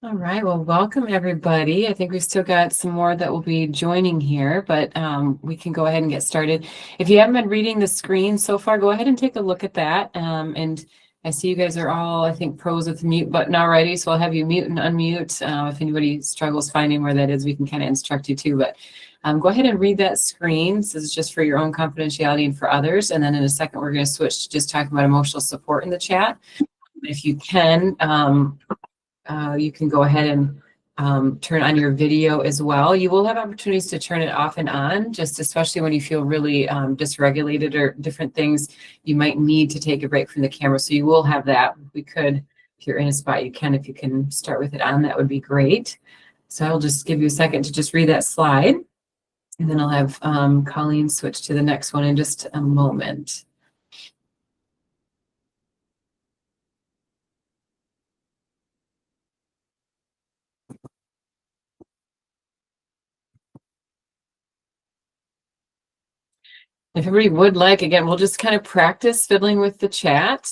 All right, well, welcome everybody. I think we've still got some more that will be joining here, but we can go ahead and get started. If you haven't been reading the screen so far, go ahead and take a look at that. And I see you guys are all, I think, pros with the mute button already, so I'll have you mute and unmute. If anybody struggles finding where that is, we can kind of instruct you too, but go ahead and read that screen. This is just for your own confidentiality and for others. And then in a second, we're going to switch to just talking about emotional support in the chat. If you can, you can go ahead and turn on your video as well. You will have opportunities to turn it off and on, just especially when you feel really dysregulated or different things. You might need to take a break from the camera, so you will have that. We could, if you're in a spot, you can. If you can start with it on, that would be great. So I'll just give you a second to just read that slide, and then I'll have Colleen switch to the next one in just a moment. If everybody would like, again, we'll just kind of practice fiddling with the chat.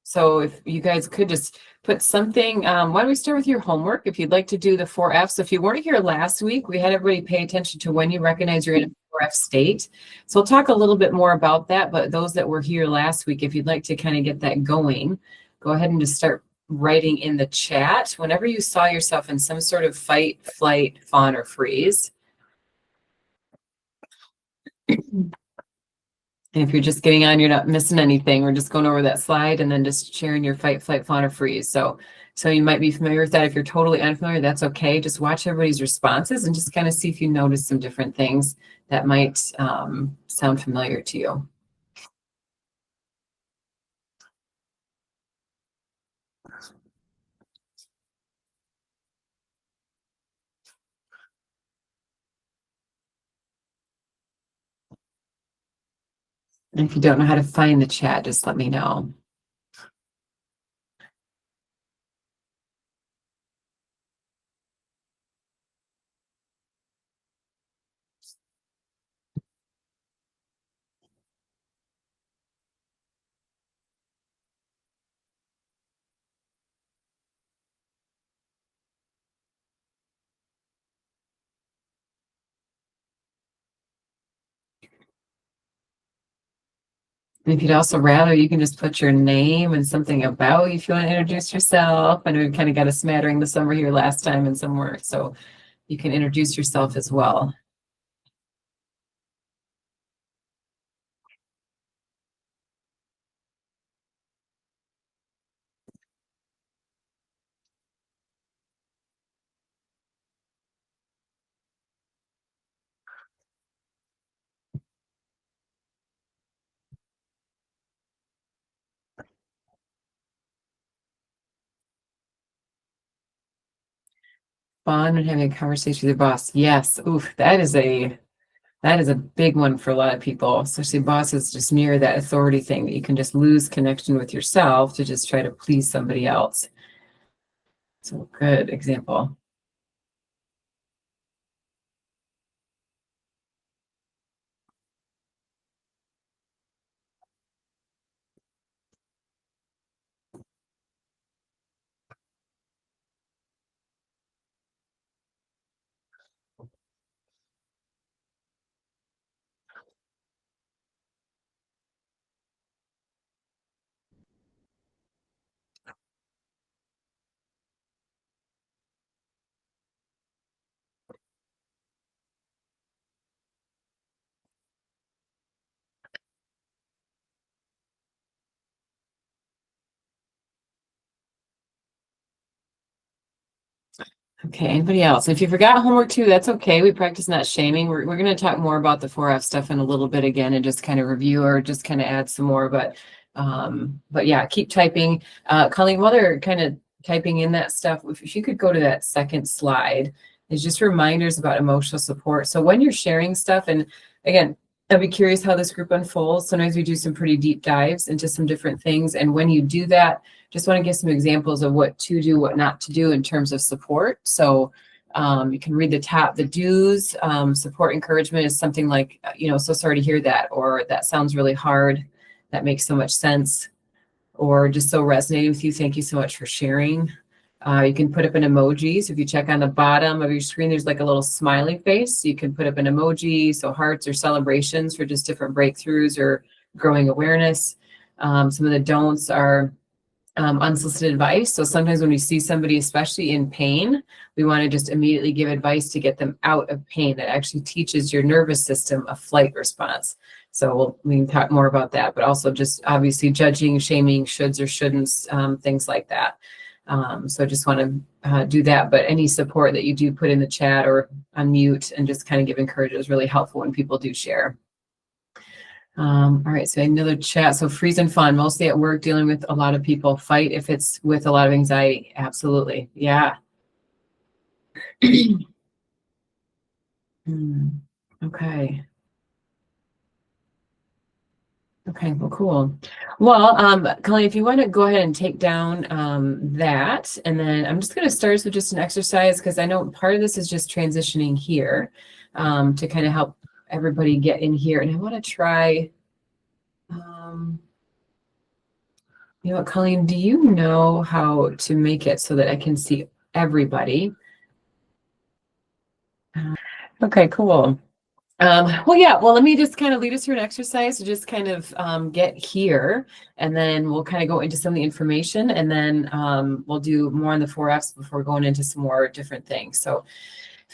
So if you guys could just put something, why don't we start with your homework? If you'd like to do the 4Fs. If you weren't here last week, we had everybody pay attention to when you recognize you're in a 4F state. So we'll talk a little bit more about that, but those that were here last week, if you'd like to kind of get that going, go ahead and just start writing in the chat whenever you saw yourself in some sort of fight, flight, fawn, or freeze. And if you're just getting on, you're not missing anything. We're just going over that slide and then just sharing your fight, flight, fawn, or freeze. So you might be familiar with that. If you're totally unfamiliar, that's okay. Just watch everybody's responses and just kind of see if you notice some different things that might sound familiar to you. And if you don't know how to find the chat, just let me know. And if you'd also rather, you can just put your name and something about you if you want to introduce yourself. I know we kind of got a smattering this summer here last time and somewhere, so you can introduce yourself as well. Fun and having a conversation with your boss. Yes. Oof, that is a big one for a lot of people, especially bosses just mirror that authority thing that you can just lose connection with yourself to just try to please somebody else. So good example. Okay, anybody else? If you forgot homework too, that's okay. We practice not shaming. We're going to talk more about the 4F stuff in a little bit again and just kind of review or just kind of add some more. But yeah, keep typing. Colleen, while they're kind of typing in that stuff, if you could go to that second slide, it's just reminders about emotional support. So when you're sharing stuff, and again, I'd be curious how this group unfolds. Sometimes we do some pretty deep dives into some different things. And when you do that, just want to give some examples of what to do, what not to do in terms of support. So you can read the top, the do's. Support encouragement is something like, so sorry to hear that, or that sounds really hard. That makes so much sense, or just so resonating with you. Thank you so much for sharing. You can put up an emoji. So if you check on the bottom of your screen, there's like a little smiley face. You can put up an emoji, so hearts or celebrations for just different breakthroughs or growing awareness. Some of the don'ts are unsolicited advice. So sometimes when we see somebody, especially in pain, we want to just immediately give advice to get them out of pain. That actually teaches your nervous system a flight response. So we can talk more about that, but also just obviously judging, shaming, shoulds or shouldn'ts, things like that. So I just want to do that, but any support that you do put in the chat or unmute and just kind of give encouragement is really helpful when people do share. All right, so another chat. So freeze and fun, mostly at work, dealing with a lot of people. Fight if it's with a lot of anxiety. Absolutely. Yeah. Okay. Okay, well, cool. Well, Colleen, if you want to go ahead and take down that, and then I'm just going to start with just an exercise because I know part of this is just transitioning here to kind of help everybody get in here. And I want to try, you know what, Colleen, do you know how to make it so that I can see everybody? Okay, cool. Well, yeah, well, let me just kind of lead us through an exercise to just kind of get here, and then we'll kind of go into some of the information, and then we'll do more on the 4Fs before going into some more different things. So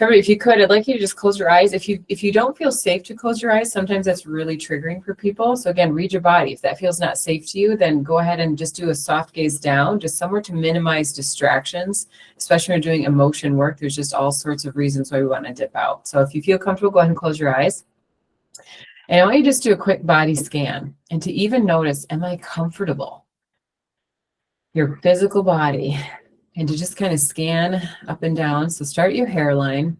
if you could, I'd like you to just close your eyes. If you don't feel safe to close your eyes, sometimes that's really triggering for people. So again, read your body. If that feels not safe to you, then go ahead and just do a soft gaze down, just somewhere to minimize distractions, especially when you're doing emotion work. There's just all sorts of reasons why we want to dip out. So if you feel comfortable, go ahead and close your eyes. And I want you to just do a quick body scan and to even notice, am I comfortable? Your physical body. And to just kind of scan up and down. So start your hairline.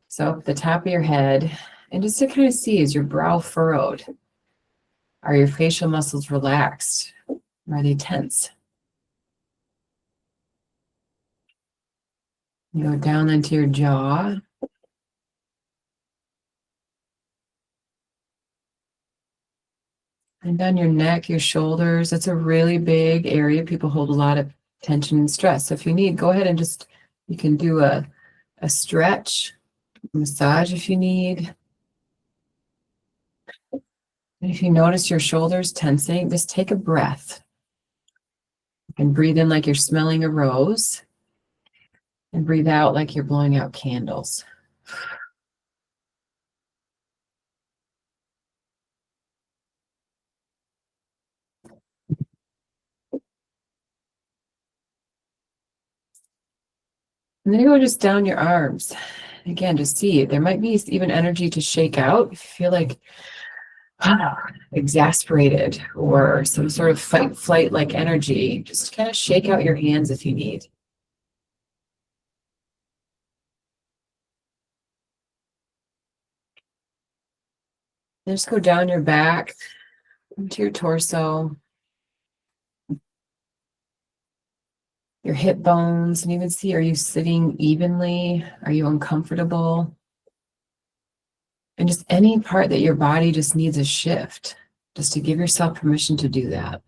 So up the top of your head, and just to kind of see, is your brow furrowed? Are your facial muscles relaxed? Are they tense? You go down into your jaw. And down your neck, your shoulders. That's a really big area. People hold a lot of tension and stress. So if you need, go ahead and just, you can do a stretch, massage if you need. And if you notice your shoulders tensing, just take a breath. You can breathe in like you're smelling a rose, and breathe out like you're blowing out candles. And then you go just down your arms. Again, just see, there might be even energy to shake out. If you feel like exasperated or some sort of fight flight like energy, just kind of shake out your hands if you need. Then just go down your back into your torso, your hip bones, and even see, are you sitting evenly? Are you uncomfortable? And just any part that your body just needs a shift, just to give yourself permission to do that.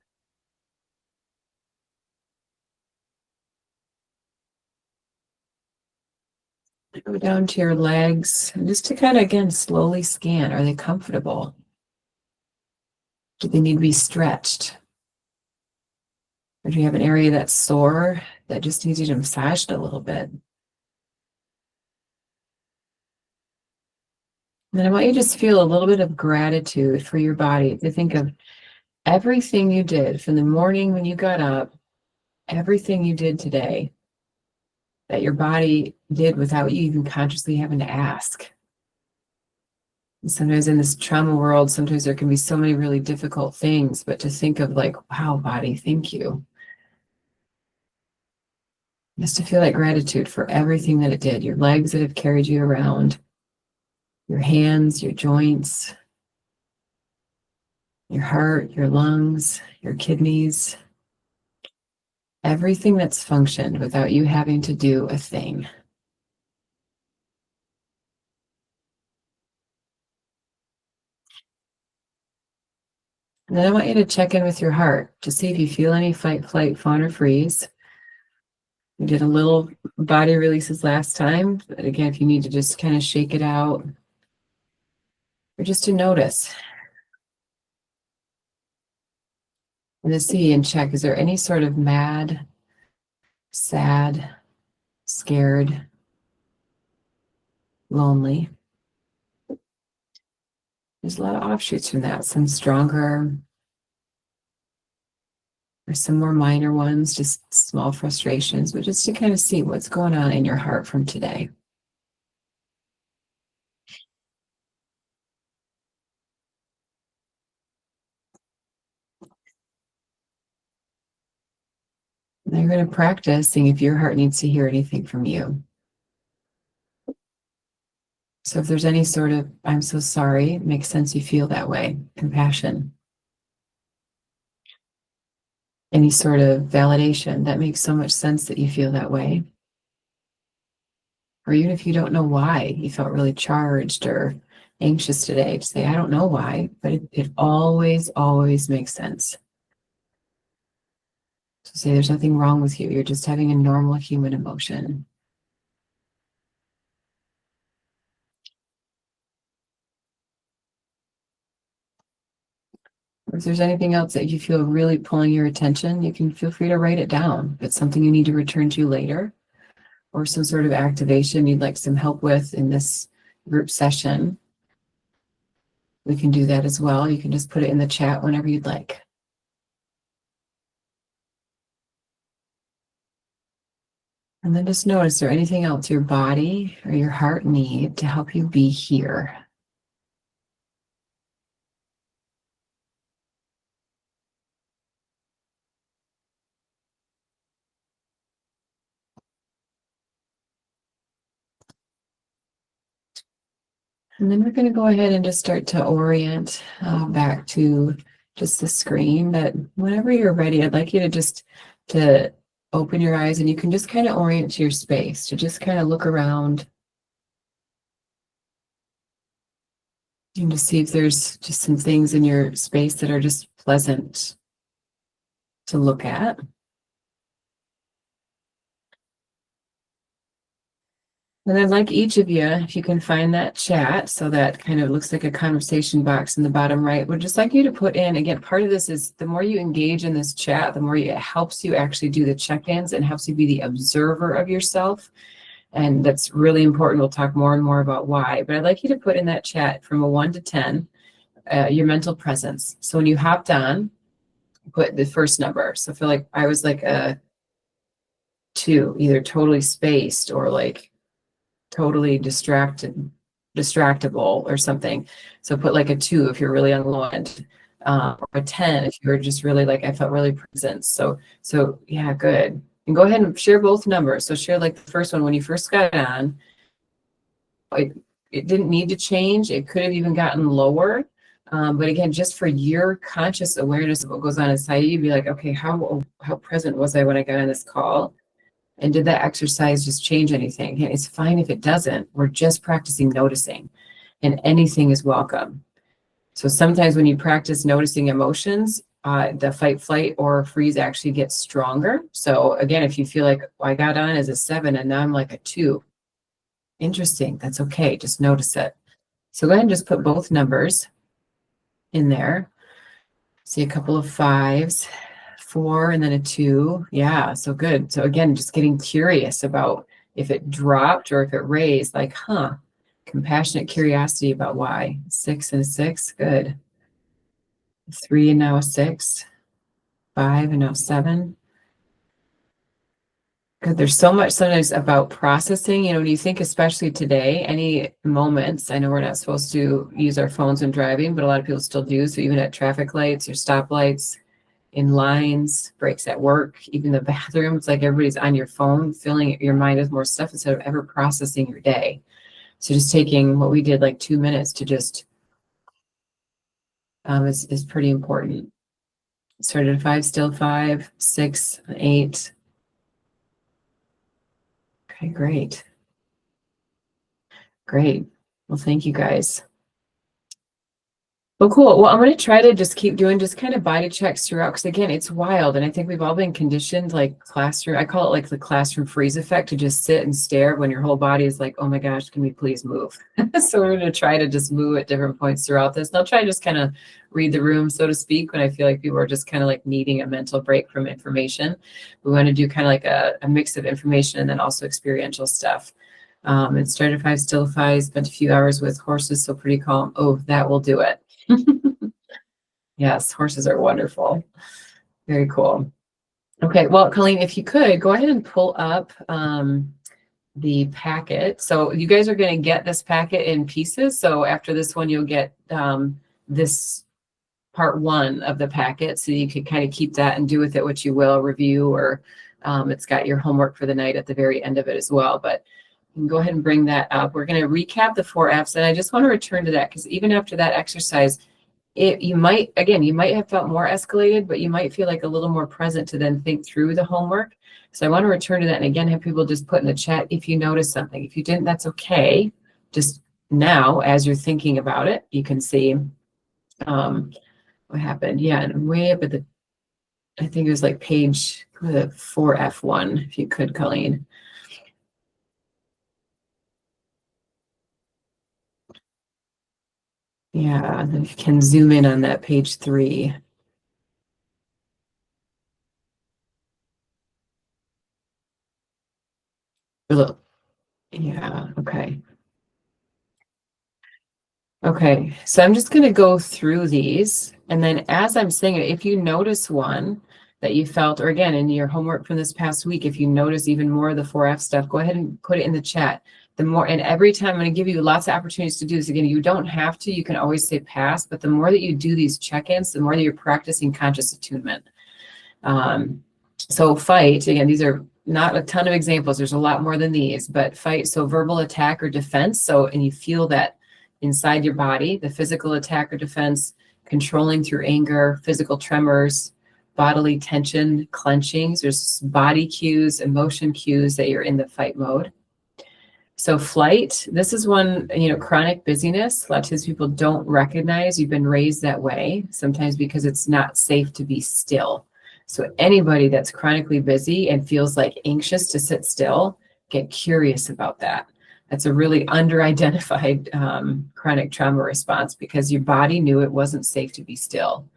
Go down to your legs, and just to kind of, again, slowly scan. Are they comfortable? Do they need to be stretched? Or do you have an area that's sore that just needs you to massage it a little bit? And then I want you to just feel a little bit of gratitude for your body, to think of everything you did from the morning when you got up, everything you did today that your body did without you even consciously having to ask. And sometimes in this trauma world, sometimes there can be so many really difficult things, but to think of like, wow, body, thank you. Just to feel that gratitude for everything that it did, your legs that have carried you around, your hands, your joints, your heart, your lungs, your kidneys, everything that's functioned without you having to do a thing. And then I want you to check in with your heart to see if you feel any fight, flight, fawn, or freeze. We did a little body releases last time, but again, if you need to just kind of shake it out or just to notice and to see and check, is there any sort of mad, sad, scared, lonely? There's a lot of offshoots from that, some stronger or some more minor ones, just small frustrations, but just to kind of see what's going on in your heart from today. And you're going to practice seeing if your heart needs to hear anything from you. So if there's any sort of, I'm so sorry, it makes sense you feel that way, compassion. Any sort of validation, that makes so much sense that you feel that way. Or even if you don't know why you felt really charged or anxious today, to say, I don't know why, but it always, always makes sense. So say there's nothing wrong with you. You're just having a normal human emotion. Or if there's anything else that you feel really pulling your attention, you can feel free to write it down. If it's something you need to return to later, or some sort of activation you'd like some help with in this group session, we can do that as well. You can just put it in the chat whenever you'd like. And then just notice, is there anything else your body or your heart need to help you be here? And then we're going to go ahead and just start to orient back to just the screen. That whenever you're ready, I'd like you to just to open your eyes, and you can just kind of orient to your space, to just kind of look around and to see if there's just some things in your space that are just pleasant to look at. And I'd like each of you, if you can find that chat, so that kind of looks like a conversation box in the bottom right, would just like you to put in, again, part of this is the more you engage in this chat, the more it helps you actually do the check-ins and helps you be the observer of yourself. And that's really important. We'll talk more and more about why, but I'd like you to put in that chat from a 1 to 10, your mental presence. So when you hopped on, put the first number. So I feel like I was like a 2, either totally spaced or like totally distractible or something. So put like a 2 if you're really on the low end, or a 10 if you're just really like, I felt really present. So yeah, good. And go ahead and share both numbers. So share like the first one when you first got on. It didn't need to change. It could have even gotten lower. But again, just for your conscious awareness of what goes on inside you, be like, okay, how present was I when I got on this call? And did that exercise just change anything? It's fine if it doesn't. We're just practicing noticing, and anything is welcome. So sometimes when you practice noticing emotions, the fight, flight, or freeze actually gets stronger. So again, if you feel like, well, I got on as a 7 and now I'm like a 2, interesting. That's okay. Just notice it. So go ahead and just put both numbers in there. See a couple of 5s, 4, and then a 2. Yeah, so good. So again, just getting curious about if it dropped or if it raised, like, compassionate curiosity about why. 6 and a 6, good. 3 and now a 6, 5 and now 7. Good. There's so much sometimes about processing, when you think, especially today, any moments, I know we're not supposed to use our phones when driving, but a lot of people still do. So even at traffic lights or stoplights, in lines, breaks at work, even the bathroom, it's like everybody's on your phone, filling your mind with more stuff instead of ever processing your day. So just taking what we did, like 2 minutes to just, is pretty important. Started at 5, still 5, 6, 8. Okay, great. Great. Well, thank you guys. Well, cool. Well, I'm going to try to just keep doing just kind of body checks throughout because again, it's wild. And I think we've all been conditioned like classroom, I call it like the classroom freeze effect to just sit and stare when your whole body is like, oh my gosh, can we please move? So we're going to try to just move at different points throughout this. And I'll try to just kind of read the room, so to speak, when I feel like people are just kind of like needing a mental break from information. We want to do kind of like a mix of information and then also experiential stuff. It started 5 still 5, spent a few hours with horses, so pretty calm. Oh, that will do it. Yes, horses are wonderful. Very cool. Okay, well, Colleen, if you could go ahead and pull up the packet. So you guys are going to get this packet in pieces. So after this one, you'll get this part 1 of the packet. So you can kind of keep that and do with it what you will, review, or it's got your homework for the night at the very end of it as well. But you can go ahead and bring that up. We're going to recap the 4 Fs. And I just want to return to that because even after that exercise, you might have felt more escalated, but you might feel like a little more present to then think through the homework. So I want to return to that and again have people just put in the chat if you notice something. If you didn't, that's okay. Just now, as you're thinking about it, you can see what happened. Yeah, and way up at the, I think it was like page 4F1, if you could, Colleen. Yeah, and then if you can zoom in on that page 3. Look, yeah, okay. Okay, so I'm just going to go through these. And then as I'm saying it, if you notice one that you felt, or again, in your homework from this past week, if you notice even more of the 4F stuff, go ahead and put it in the chat. The more, and every time I'm going to give you lots of opportunities to do this. Again, you don't have to, you can always say pass, but the more that you do these check-ins, the more that you're practicing conscious attunement. So fight, again, these are not a ton of examples. There's a lot more than these, but fight, so verbal attack or defense. So, and you feel that inside your body, the physical attack or defense, controlling through anger, physical tremors, bodily tension, clenchings. There's body cues, emotion cues that you're in the fight mode. So flight, this is one, chronic busyness. A lot of times people don't recognize you've been raised that way, sometimes because it's not safe to be still. So anybody that's chronically busy and feels like anxious to sit still, get curious about that. That's a really under-identified chronic trauma response because your body knew it wasn't safe to be still.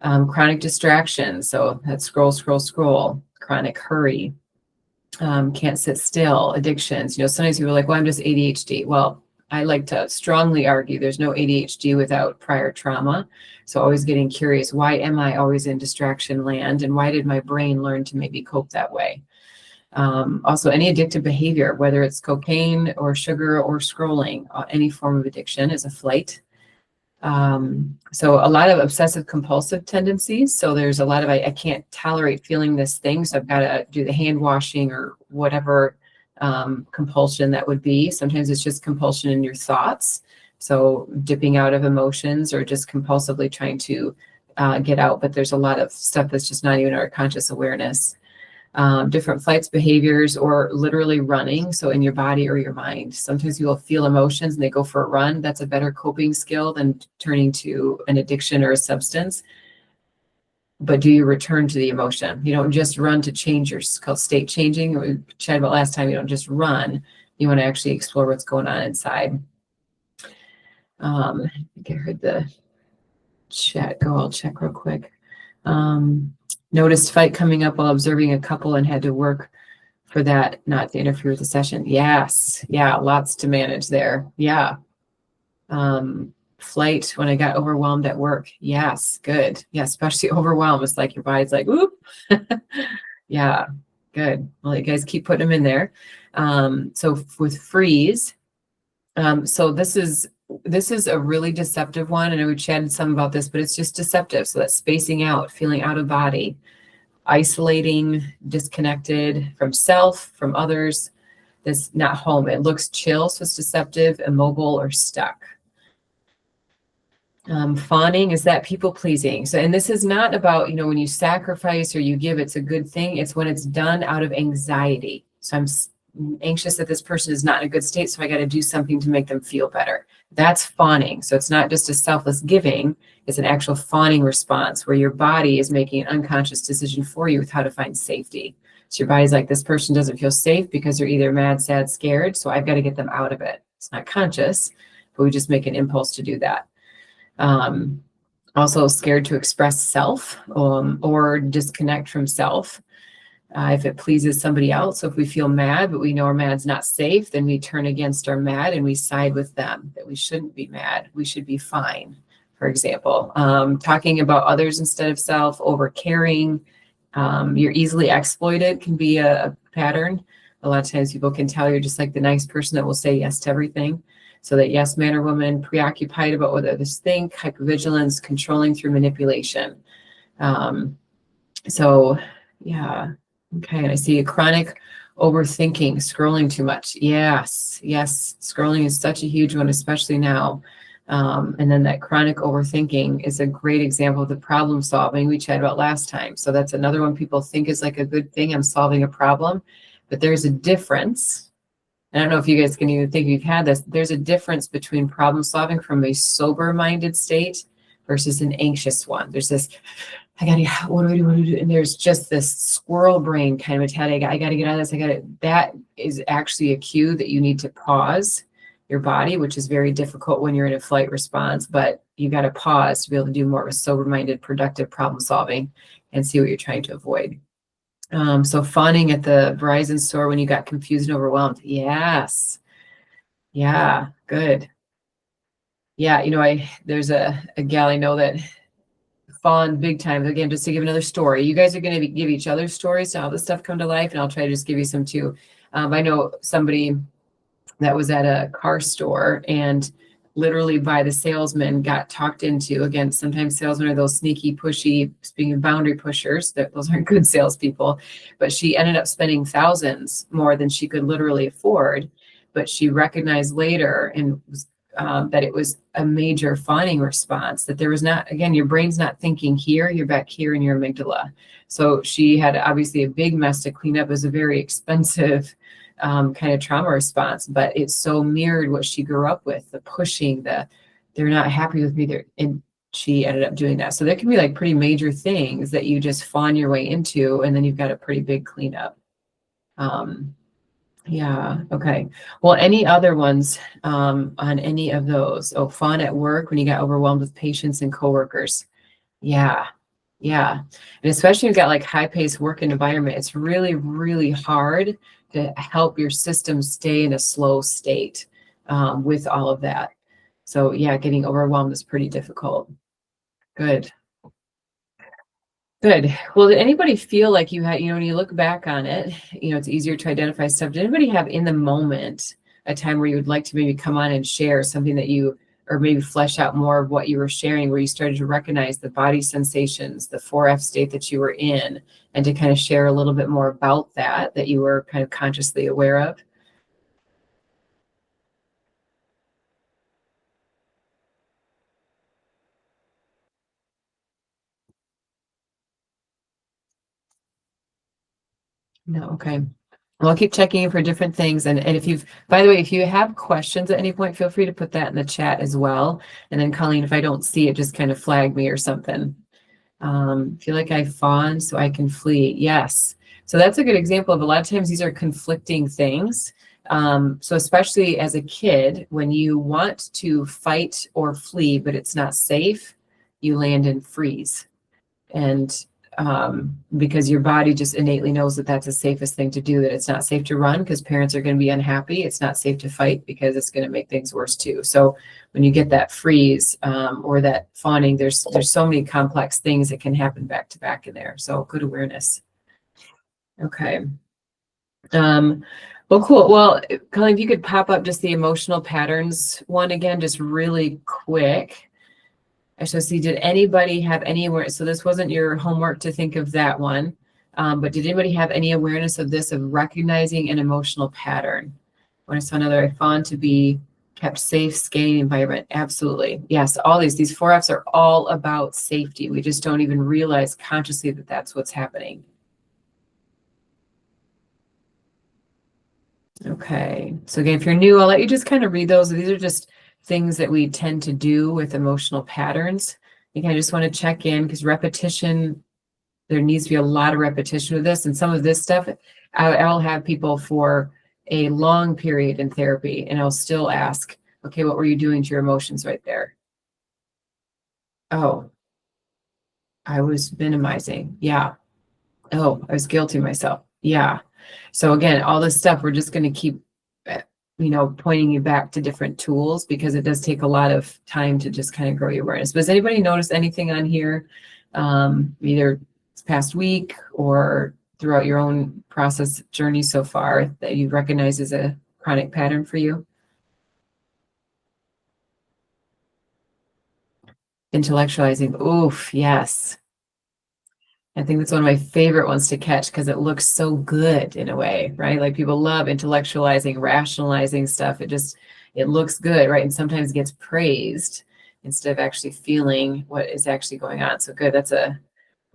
Chronic distraction, so that's scroll, scroll, scroll. Chronic hurry, can't sit still. Addictions, sometimes people are like, well, I'm just ADHD. Well, I like to strongly argue there's no ADHD without prior trauma. So always getting curious, why am I always in distraction land? And why did my brain learn to maybe cope that way? Also, any addictive behavior, whether it's cocaine or sugar or scrolling, any form of addiction is a flight. So a lot of obsessive compulsive tendencies. So there's a lot of, I can't tolerate feeling this thing, so I've got to do the hand washing or whatever compulsion that would be. Sometimes it's just compulsion in your thoughts. So dipping out of emotions or just compulsively trying to get out. But there's a lot of stuff that's just not even our conscious awareness. Different flights, behaviors, or literally running. So in your body or your mind, sometimes you will feel emotions and they go for a run. That's a better coping skill than turning to an addiction or a substance. But do you return to the emotion? You don't just run to change your, it's called state changing. We chatted about last time. You don't just run. You want to actually explore what's going on inside. I think I heard the chat go. I'll check real quick. Noticed fight coming up while observing a couple and had to work for that not to interfere with the session. Yes. Yeah. Lots to manage there. Yeah. Flight when I got overwhelmed at work. Yes. Good. Yeah. Especially overwhelmed. It's like your body's like, whoop. Yeah. Good. Well, you guys keep putting them in there. So with freeze, so this is a really deceptive one. And we chatted some about this, but it's just deceptive. So that's spacing out, feeling out of body, isolating, disconnected from self, from others. That's not home. It looks chill, so it's deceptive, immobile, or stuck. Fawning is that people pleasing. So, and this is not about, when you sacrifice or you give, it's a good thing. It's when it's done out of anxiety. So I'm anxious that this person is not in a good state, so I got to do something to make them feel better. That's fawning. So it's not just a selfless giving, it's an actual fawning response where your body is making an unconscious decision for you with how to find safety. So your body's like, this person doesn't feel safe because they're either mad, sad, scared, so I've got to get them out of it. It's not conscious, but we just make an impulse to do that. Also scared to express self, or disconnect from self. If it pleases somebody else. So if we feel mad, but we know our mad's not safe, then we turn against our mad and we side with them, that we shouldn't be mad. We should be fine, for example. Talking about others instead of self, over caring. You're easily exploited can be a pattern. A lot of times people can tell you're just like the nice person that will say yes to everything. So that yes man or woman, preoccupied about what others think, hypervigilance, controlling through manipulation. So yeah. Okay, and I see a chronic overthinking, scrolling too much. Yes, scrolling is such a huge one, especially now. And then that chronic overthinking is a great example of the problem solving we chatted about last time. So that's another one people think is like a good thing. I'm solving a problem, but there's a difference. I don't know if you guys can even think you've had this. There's a difference between problem solving from a sober-minded state versus an anxious one. There's this, what do I do? And there's just this squirrel brain kind of mentality. I got to get out of this. That is actually a cue that you need to pause your body, which is very difficult when you're in a flight response, but you got to pause to be able to do more of a sober-minded, productive problem solving and see what you're trying to avoid. So fawning at the Verizon store when you got confused and overwhelmed. Yes. Yeah, good. Yeah, there's a gal I know that fawned big time. Again, just to give another story. You guys are going to give each other stories to how this stuff come to life, and I'll try to just give you some too. I know somebody that was at a car store and literally by the salesman got talked into, again, sometimes salesmen are those sneaky, pushy, speaking of boundary pushers, those aren't good salespeople, but she ended up spending thousands more than she could literally afford. But she recognized later and that it was a major fawning response, that there was not, again, your brain's not thinking here, you're back here in your amygdala. So she had obviously a big mess to clean up. It was a very expensive kind of trauma response, but it so mirrored what she grew up with, the pushing, they're not happy with me, and she ended up doing that. So there can be like pretty major things that you just fawn your way into, and then you've got a pretty big cleanup. Yeah, okay. Well, any other ones on any of those? Oh, fawn at work when you got overwhelmed with patients and coworkers. Yeah. And especially if you've got like high-paced work environment, it's really, really hard to help your system stay in a slow state with all of that. So yeah, getting overwhelmed is pretty difficult. Good. Well, did anybody feel like you had, when you look back on it, it's easier to identify stuff. Did anybody have in the moment a time where you would like to maybe come on and share something that you, or maybe flesh out more of what you were sharing, where you started to recognize the body sensations, the 4F state that you were in, and to kind of share a little bit more about that you were kind of consciously aware of? No, okay. Well, I'll keep checking in for different things. And if by the way, if you have questions at any point, feel free to put that in the chat as well. And then Colleen, if I don't see it, just kind of flag me or something. Feel like I fawn so I can flee. Yes. So that's a good example of a lot of times these are conflicting things. So especially as a kid, when you want to fight or flee, but it's not safe, you land in freeze. And because your body just innately knows that that's the safest thing to do, that it's not safe to run because parents are going to be unhappy. It's not safe to fight because it's going to make things worse too. So when you get that freeze or that fawning, there's so many complex things that can happen back to back in there. So good awareness. Okay. Well, cool. Well, Colleen, if you could pop up just the emotional patterns one again, just really quick. So see, did anybody have any awareness? So this wasn't your homework to think of that one, but did anybody have any awareness of this, of recognizing an emotional pattern? When I saw another, I found to be kept safe, scanning environment. Absolutely. Yes, all these 4Fs are all about safety. We just don't even realize consciously that that's what's happening. Okay. So again, if you're new, I'll let you just kind of read those. These are just things that we tend to do with emotional patterns. You kind of just want to check in because repetition, there needs to be a lot of repetition with this. And some of this stuff, I'll have people for a long period in therapy, and I'll still ask, okay, what were you doing to your emotions right there? Oh, I was minimizing. Yeah. Oh, I was guilty myself. Yeah. So again, all this stuff, we're just going to keep, pointing you back to different tools because it does take a lot of time to just kind of grow your awareness. But has anybody noticed anything on here, either this past week or throughout your own process journey so far that you recognize as a chronic pattern for you? Intellectualizing. Oof, yes. I think that's one of my favorite ones to catch because it looks so good in a way, right? Like people love intellectualizing, rationalizing stuff. It looks good, right? And sometimes gets praised instead of actually feeling what is actually going on. So good. That's a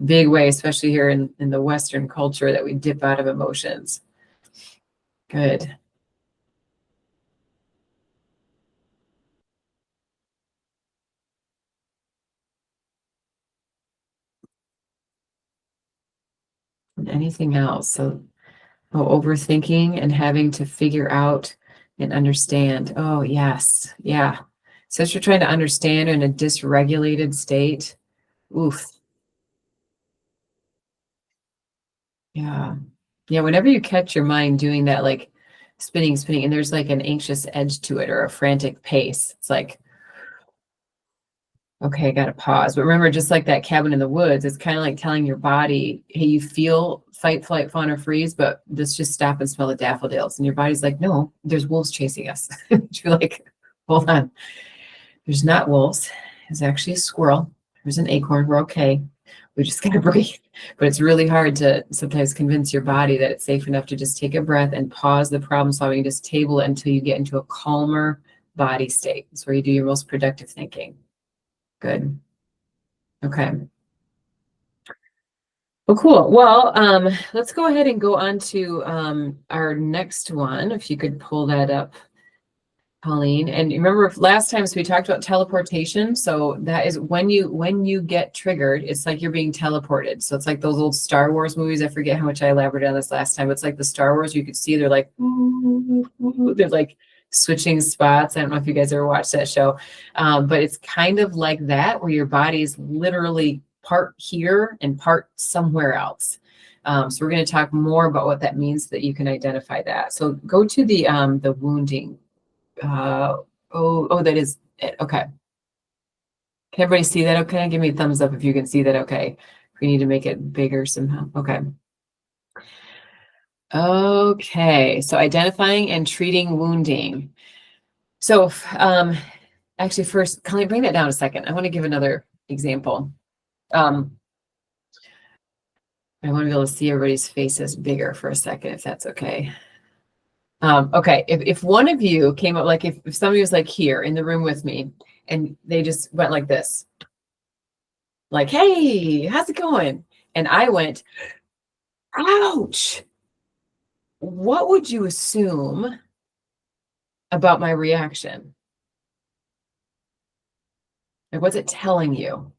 big way, especially here in the Western culture, that we dip out of emotions. Good. And anything else? So overthinking and having to figure out and understand. Oh, yes. Yeah. So if you're trying to understand in a dysregulated state, oof. Yeah. Yeah. Whenever you catch your mind doing that, like spinning, and there's like an anxious edge to it or a frantic pace, it's like, okay, I got to pause. But remember, just like that cabin in the woods, it's kind of like telling your body, hey, you feel fight, flight, fawn, or freeze, but let's just stop and smell the daffodils. And your body's like, no, there's wolves chasing us. You're like, hold on. There's not wolves. There's actually a squirrel. There's an acorn. We're okay. We just got to breathe. But it's really hard to sometimes convince your body that it's safe enough to just take a breath and pause the problem solving, just table it until you get into a calmer body state. It's where you do your most productive thinking. Good. Okay. Well, cool. Well, let's go ahead and go on to our next one. If you could pull that up, Colleen. And remember last time, so we talked about teleportation. So that is when you get triggered, it's like you're being teleported. So it's like those old Star Wars movies. I forget how much I elaborated on this last time. It's like the Star Wars, you could see they're like, they're like switching spots. I don't know if you guys ever watched that show. But it's kind of like that, where your body's literally part here and part somewhere else. So we're going to talk more about what that means so that you can identify that. So go to the wounding. That is it. Okay. Can everybody see that? Okay. Give me a thumbs up if you can see that. Okay. We need to make it bigger somehow. Okay. Okay. So identifying and treating wounding. So, actually first, Colleen, bring that down a second. I want to give another example. I want to be able to see everybody's faces bigger for a second, if that's okay. Okay, if one of you came up, like if somebody was like here in the room with me and they just went like this, like, hey, how's it going? And I went, ouch. What would you assume about my reaction? Like, what's it telling you?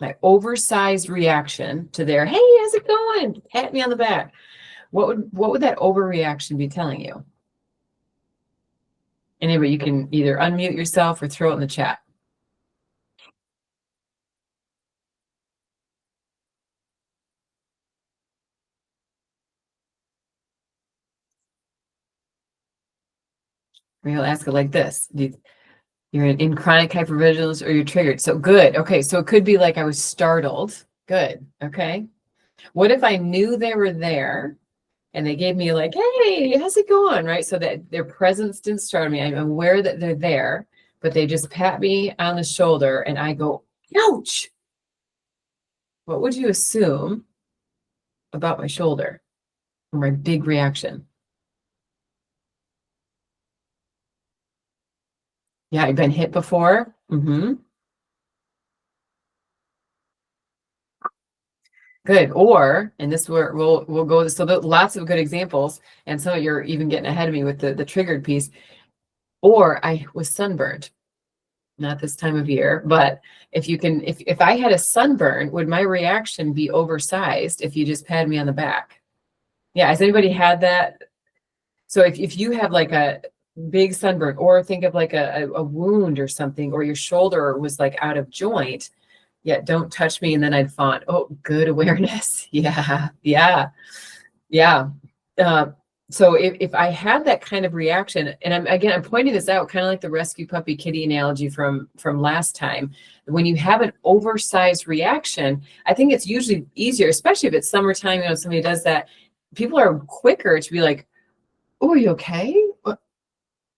My oversized reaction to their, hey, how's it going? Pat me on the back. What would that overreaction be telling you? Anyway, you can either unmute yourself or throw it in the chat. Maybe I'll ask it like this. You're in chronic hypervigilance or you're triggered. So good. Okay. So it could be like I was startled. Good. Okay. What if I knew they were there and they gave me like, hey, how's it going? Right. So that their presence didn't startle me. I'm aware that they're there, but they just pat me on the shoulder and I go, ouch. What would you assume about my shoulder or my big reaction? Yeah, I've been hit before. Good. Or, and this where we'll go. So lots of good examples, and so you're even getting ahead of me with the triggered piece. Or I was sunburned, not this time of year, but if I had a sunburn, would my reaction be oversized if you just pat me on the back? Yeah. Has anybody had that? So if you have like a big sunburn, or think of like a wound or something, or your shoulder was like out of joint, yeah, don't touch me. And then I'd fawn. Oh, good awareness. Yeah. Yeah. Yeah. Uh, so if I had that kind of reaction, and I'm pointing this out, kind of like the rescue puppy kitty analogy from last time. When you have an oversized reaction, I think it's usually easier, especially if it's summertime, somebody does that. People are quicker to be like, "Oh, are you okay?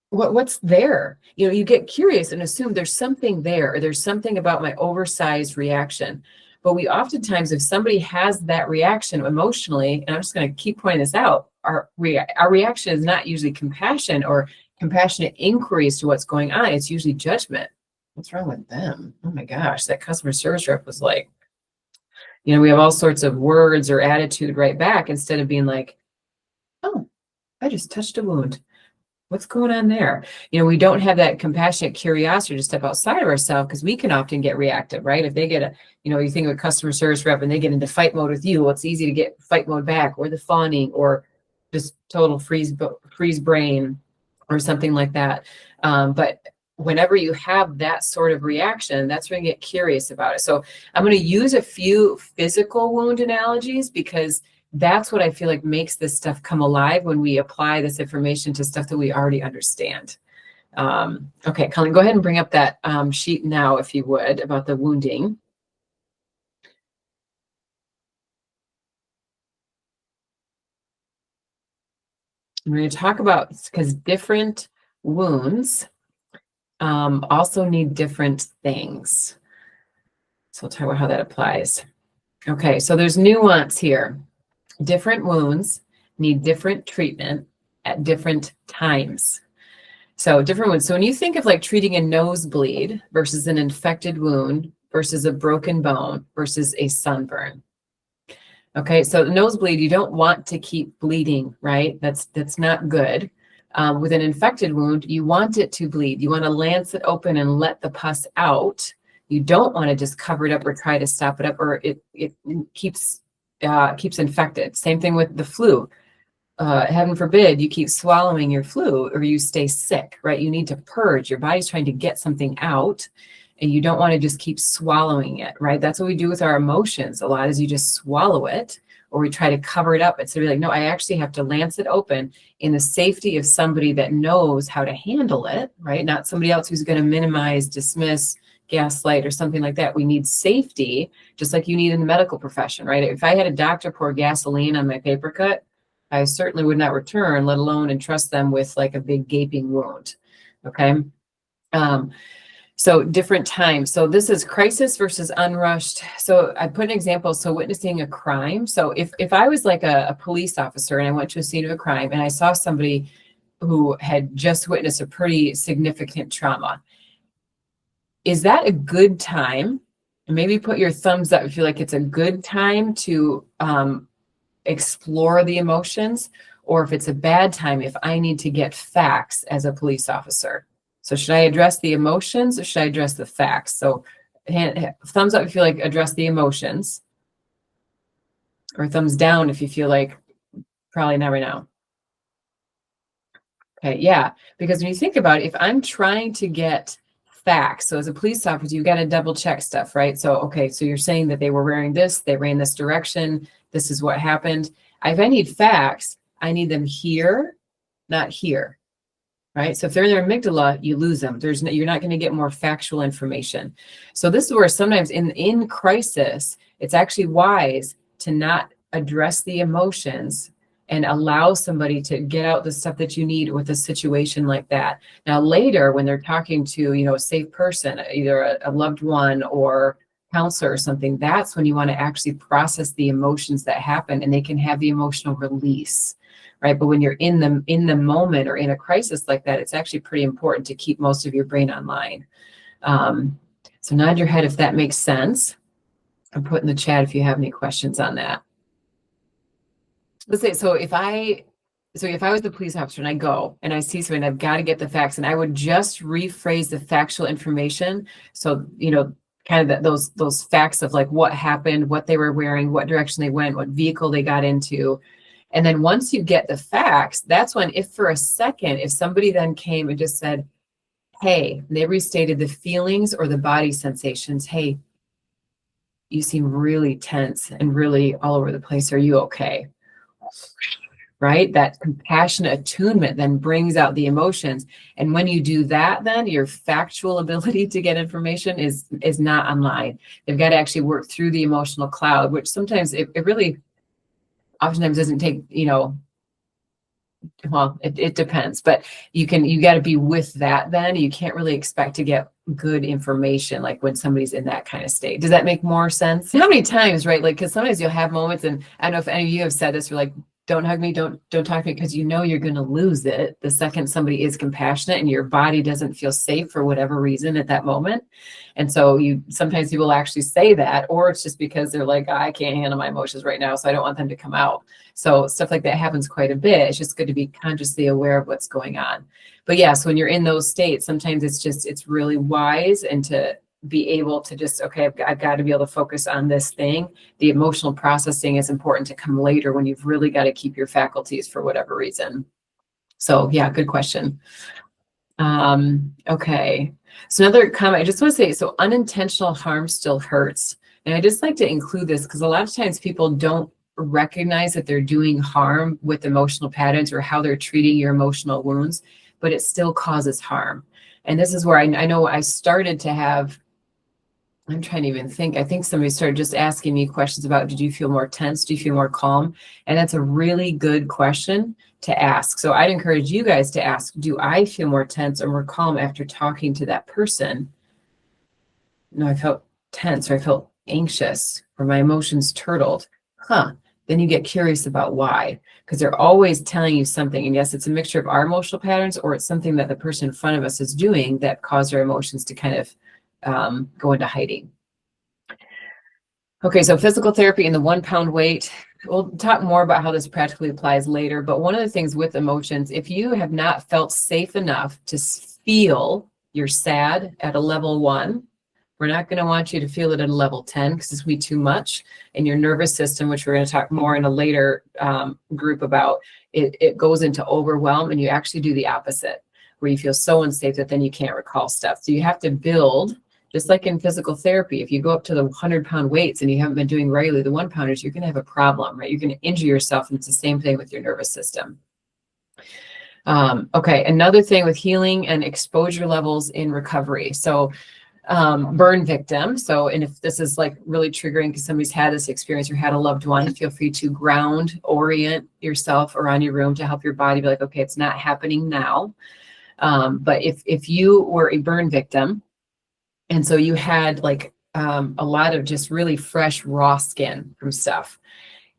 What's there?" You get curious and assume there's something there, or there's something about my oversized reaction. But we oftentimes, if somebody has that reaction emotionally, and I'm just going to keep pointing this out, our reaction is not usually compassion or compassionate inquiries to what's going on. It's usually judgment. What's wrong with them? Oh my gosh, that customer service rep was like, we have all sorts of words or attitude right back, instead of being like, oh, I just touched a wound. What's going on there? We don't have that compassionate curiosity to step outside of ourselves, because we can often get reactive, right? If they get you think of a customer service rep and they get into fight mode with you, well, it's easy to get fight mode back, or the fawning, or just total freeze brain, or something like that. But whenever you have that sort of reaction, that's when you get curious about it. So I'm going to use a few physical wound analogies, because that's what I feel like makes this stuff come alive when we apply this information to stuff that we already understand. Okay, Colleen, go ahead and bring up that sheet now, if you would, about the wounding. We're going to talk about, because different wounds also need different things. So we'll talk about how that applies. Okay, so there's nuance here. Different wounds need different treatment at different times. So different wounds. So when you think of like treating a nosebleed versus an infected wound versus a broken bone versus a sunburn. Okay, so the nosebleed, you don't want to keep bleeding, right? That's not good. With an infected wound, you want it to bleed. You want to lance it open and let the pus out. You don't want to just cover it up or try to stop it up, or it keeps infected. Same thing with the flu. Heaven forbid you keep swallowing your flu, or you stay sick, right? You need to purge. Your body's trying to get something out, and you don't want to just keep swallowing it, right? That's what we do with our emotions. A lot is you just swallow it, or we try to cover it up. It's to be like, no, I actually have to lance it open in the safety of somebody that knows how to handle it, right? Not somebody else who's going to minimize, dismiss, gaslight, or something like that. We need safety, just like you need in the medical profession, right? If I had a doctor pour gasoline on my paper cut, I certainly would not return, let alone entrust them with like a big gaping wound. Okay. So different times. So this is crisis versus unrushed. So I put an example. So witnessing a crime. So if I was like a police officer and I went to a scene of a crime and I saw somebody who had just witnessed a pretty significant trauma, is that a good time? And maybe put your thumbs up if you feel like it's a good time to explore the emotions, or if it's a bad time, if I need to get facts as a police officer. So should I address the emotions, or should I address the facts? So thumbs up if you like address the emotions, or thumbs down if you feel like probably not right now. Okay, yeah, because when you think about it, if I'm trying to get facts, so as a police officer, you got to double check stuff, right? So, okay, so you're saying that they were wearing this, they ran this direction, this is what happened. If I need facts, I need them here, not here, right? So if they're in their amygdala, you lose them. You're not going to get more factual information. So this is where sometimes in crisis, it's actually wise to not address the emotions and allow somebody to get out the stuff that you need with a situation like that. Now, later, when they're talking to, a safe person, either a loved one or counselor or something, that's when you want to actually process the emotions that happen, and they can have the emotional release, right? But when you're in the moment or in a crisis like that, it's actually pretty important to keep most of your brain online. So nod your head if that makes sense. And put in the chat if you have any questions on that. Let's say, so if I was the police officer and I go and I see something, I've got to get the facts, and I would just rephrase the factual information. So, kind of those facts of like what happened, what they were wearing, what direction they went, what vehicle they got into. And then once you get the facts, that's when, if for a second, if somebody then came and just said, hey, they restated the feelings or the body sensations, hey, you seem really tense and really all over the place. Are you okay? Right? That compassionate attunement then brings out the emotions. And when you do that, then your factual ability to get information is not online. They've got to actually work through the emotional cloud, which sometimes it really oftentimes doesn't take, well, it depends, but you got to be with that. Then you can't really expect to get good information like when somebody's in that kind of state. Does that make more sense? How many times, right? Like, because sometimes you'll have moments, and I don't know if any of you have said this, you're like, don't hug me, don't talk to me, because you're going to lose it the second somebody is compassionate and your body doesn't feel safe for whatever reason at that moment. And so sometimes people actually say that, or it's just because they're like, I can't handle my emotions right now, so I don't want them to come out. So stuff like that happens quite a bit. It's just good to be consciously aware of what's going on. But yes, when you're in those states, sometimes it's really wise, and to be able to just, okay, I've got to be able to focus on this thing. The emotional processing is important to come later when you've really got to keep your faculties for whatever reason. So yeah, good question. Okay. So another comment, I just want to say, so unintentional harm still hurts. And I just like to include this because a lot of times people don't recognize that they're doing harm with emotional patterns or how they're treating your emotional wounds, but it still causes harm. And this is where I know I started to have, I'm trying to even think. I think somebody started just asking me questions about, did you feel more tense? Do you feel more calm? And that's a really good question to ask. So I'd encourage you guys to ask, do I feel more tense or more calm after talking to that person? No, I felt tense, or I felt anxious, or my emotions turtled. Then you get curious about why, because they're always telling you something. And yes, it's a mixture of our emotional patterns, or it's something that the person in front of us is doing that caused our emotions to kind of go into hiding. Okay, so physical therapy and the 1 pound weight. We'll talk more about how this practically applies later, but one of the things with emotions, if you have not felt safe enough to feel you're sad at a level 1, we're not going to want you to feel it at a level 10 because it's going to be too much. And your nervous system, which we're going to talk more in a later group about, it goes into overwhelm, and you actually do the opposite, where you feel so unsafe that then you can't recall stuff. So you have to build. Just like in physical therapy, if you go up to the 100-pound weights and you haven't been doing regularly the 1 pounders, you're going to have a problem, right? You're going to injure yourself, and it's the same thing with your nervous system. Okay, another thing with healing and exposure levels in recovery. So burn victim. So, and if this is like really triggering because somebody's had this experience or had a loved one, feel free to orient yourself around your room to help your body be like, okay, it's not happening now. But if you were a burn victim, and so you had like a lot of just really fresh, raw skin from stuff.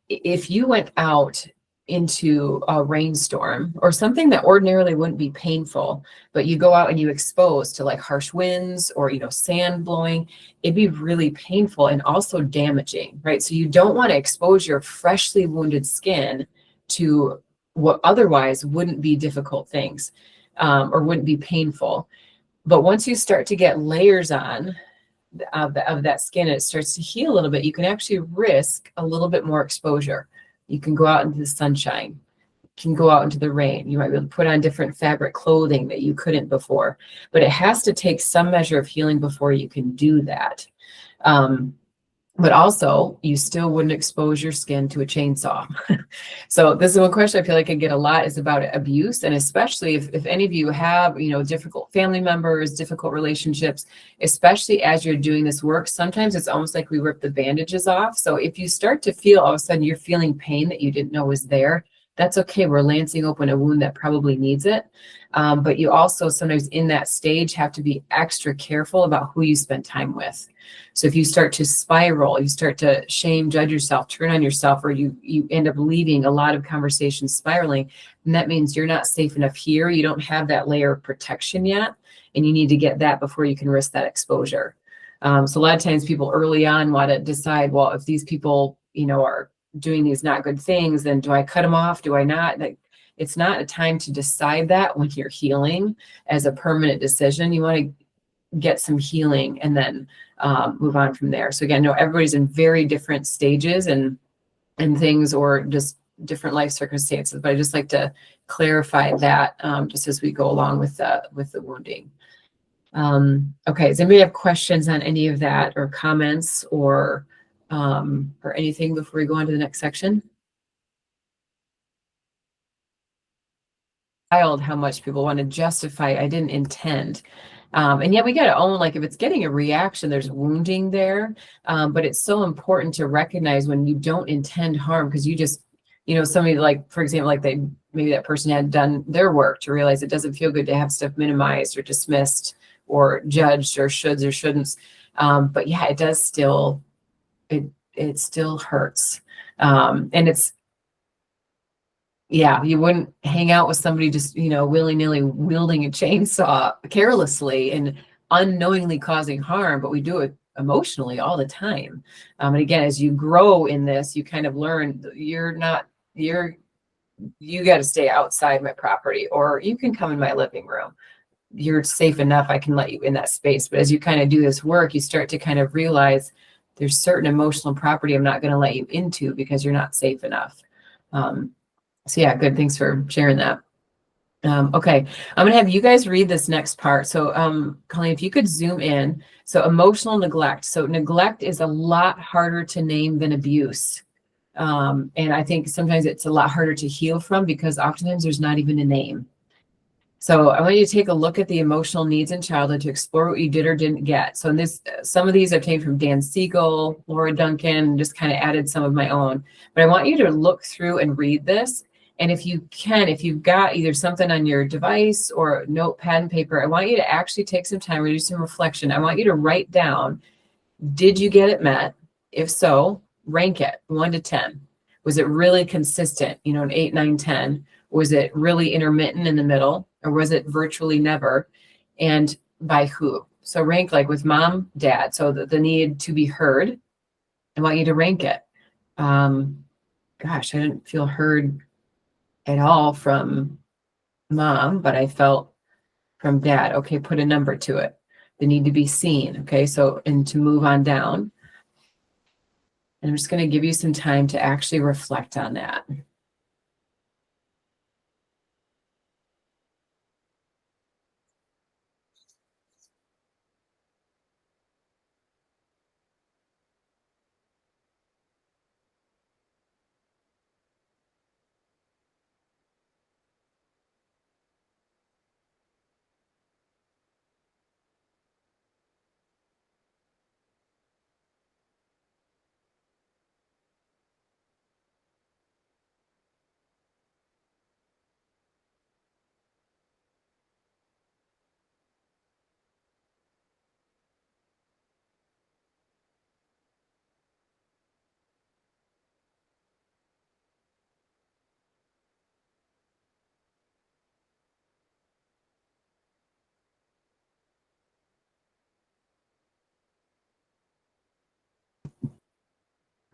If you went out into a rainstorm or something that ordinarily wouldn't be painful, but you go out and you expose to like harsh winds or, sand blowing, it'd be really painful and also damaging, right? So you don't want to expose your freshly wounded skin to what otherwise wouldn't be difficult things or wouldn't be painful. But once you start to get layers on of that skin, and it starts to heal a little bit, you can actually risk a little bit more exposure. You can go out into the sunshine. You can go out into the rain. You might be able to put on different fabric clothing that you couldn't before. But it has to take some measure of healing before you can do that. But also, you still wouldn't expose your skin to a chainsaw. So this is one question I feel like I get a lot, is about abuse. And especially if any of you have, difficult family members, difficult relationships, especially as you're doing this work, sometimes it's almost like we rip the bandages off. So if you start to feel all of a sudden you're feeling pain that you didn't know was there, that's okay. We're lancing open a wound that probably needs it. But you also sometimes in that stage have to be extra careful about who you spend time with. So if you start to spiral, you start to shame, judge yourself, turn on yourself, or you end up leaving a lot of conversations spiraling, and that means you're not safe enough here. You don't have that layer of protection yet, and you need to get that before you can risk that exposure. So a lot of times people early on want to decide, well, if these people, are doing these not good things, then do I cut them off? Do I not? Like, it's not a time to decide that when you're healing as a permanent decision. You want to get some healing and then move on from there. So again, no, everybody's in very different stages and things, or just different life circumstances. But I just like to clarify that just as we go along with the wounding. Okay, does anybody have questions on any of that, or comments, or anything before we go on to the next section? Wild how much people want to justify, I didn't intend. And yet we got to own, like, if it's getting a reaction, there's wounding there. But it's so important to recognize when you don't intend harm, because you just, somebody, like, for example, like maybe that person had done their work to realize it doesn't feel good to have stuff minimized or dismissed or judged or shoulds or shouldn'ts. But yeah, it does still, it still hurts. And it's, yeah, you wouldn't hang out with somebody just, willy-nilly wielding a chainsaw carelessly and unknowingly causing harm, but we do it emotionally all the time. And again, as you grow in this, you kind of learn you got to stay outside my property, or you can come in my living room. You're safe enough, I can let you in that space. But as you kind of do this work, you start to kind of realize there's certain emotional property I'm not going to let you into because you're not safe enough. So yeah, good. Thanks for sharing that. Okay, I'm going to have you guys read this next part. So Colleen, if you could zoom in. So emotional neglect. So neglect is a lot harder to name than abuse. And I think sometimes it's a lot harder to heal from because oftentimes there's not even a name. So I want you to take a look at the emotional needs in childhood to explore what you did or didn't get. So in this, some of these I've taken from Dan Siegel, Laura Duncan, just kind of added some of my own. But I want you to look through and read this. And if you can, if you've got either something on your device or notepad and paper, I want you to actually take some time, do some reflection. I want you to write down, did you get it met? If so, rank it 1 to 10. Was it really consistent? An 8, 9, 10. Was it really intermittent in the middle, or was it virtually never? And by who? So rank, like with mom, dad. So the need to be heard, I want you to rank it. Gosh, I didn't feel heard at all from mom, but I felt from dad. Okay, put a number to it. The need to be seen. Okay, so, and to move on down. And I'm just going to give you some time to actually reflect on that.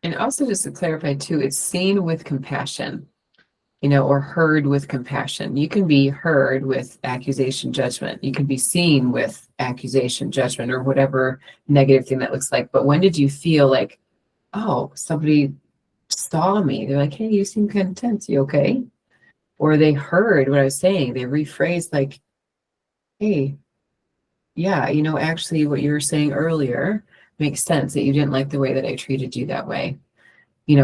And also, just to clarify too, it's seen with compassion, or heard with compassion. You can be heard with accusation, judgment. You can be seen with accusation, judgment, or whatever negative thing that looks like. But when did you feel like, oh, somebody saw me? They're like, hey, you seem kind of tense. You okay? Or they heard what I was saying. They rephrased like, hey, yeah, actually what you were saying earlier makes sense, that you didn't like the way that I treated you that way.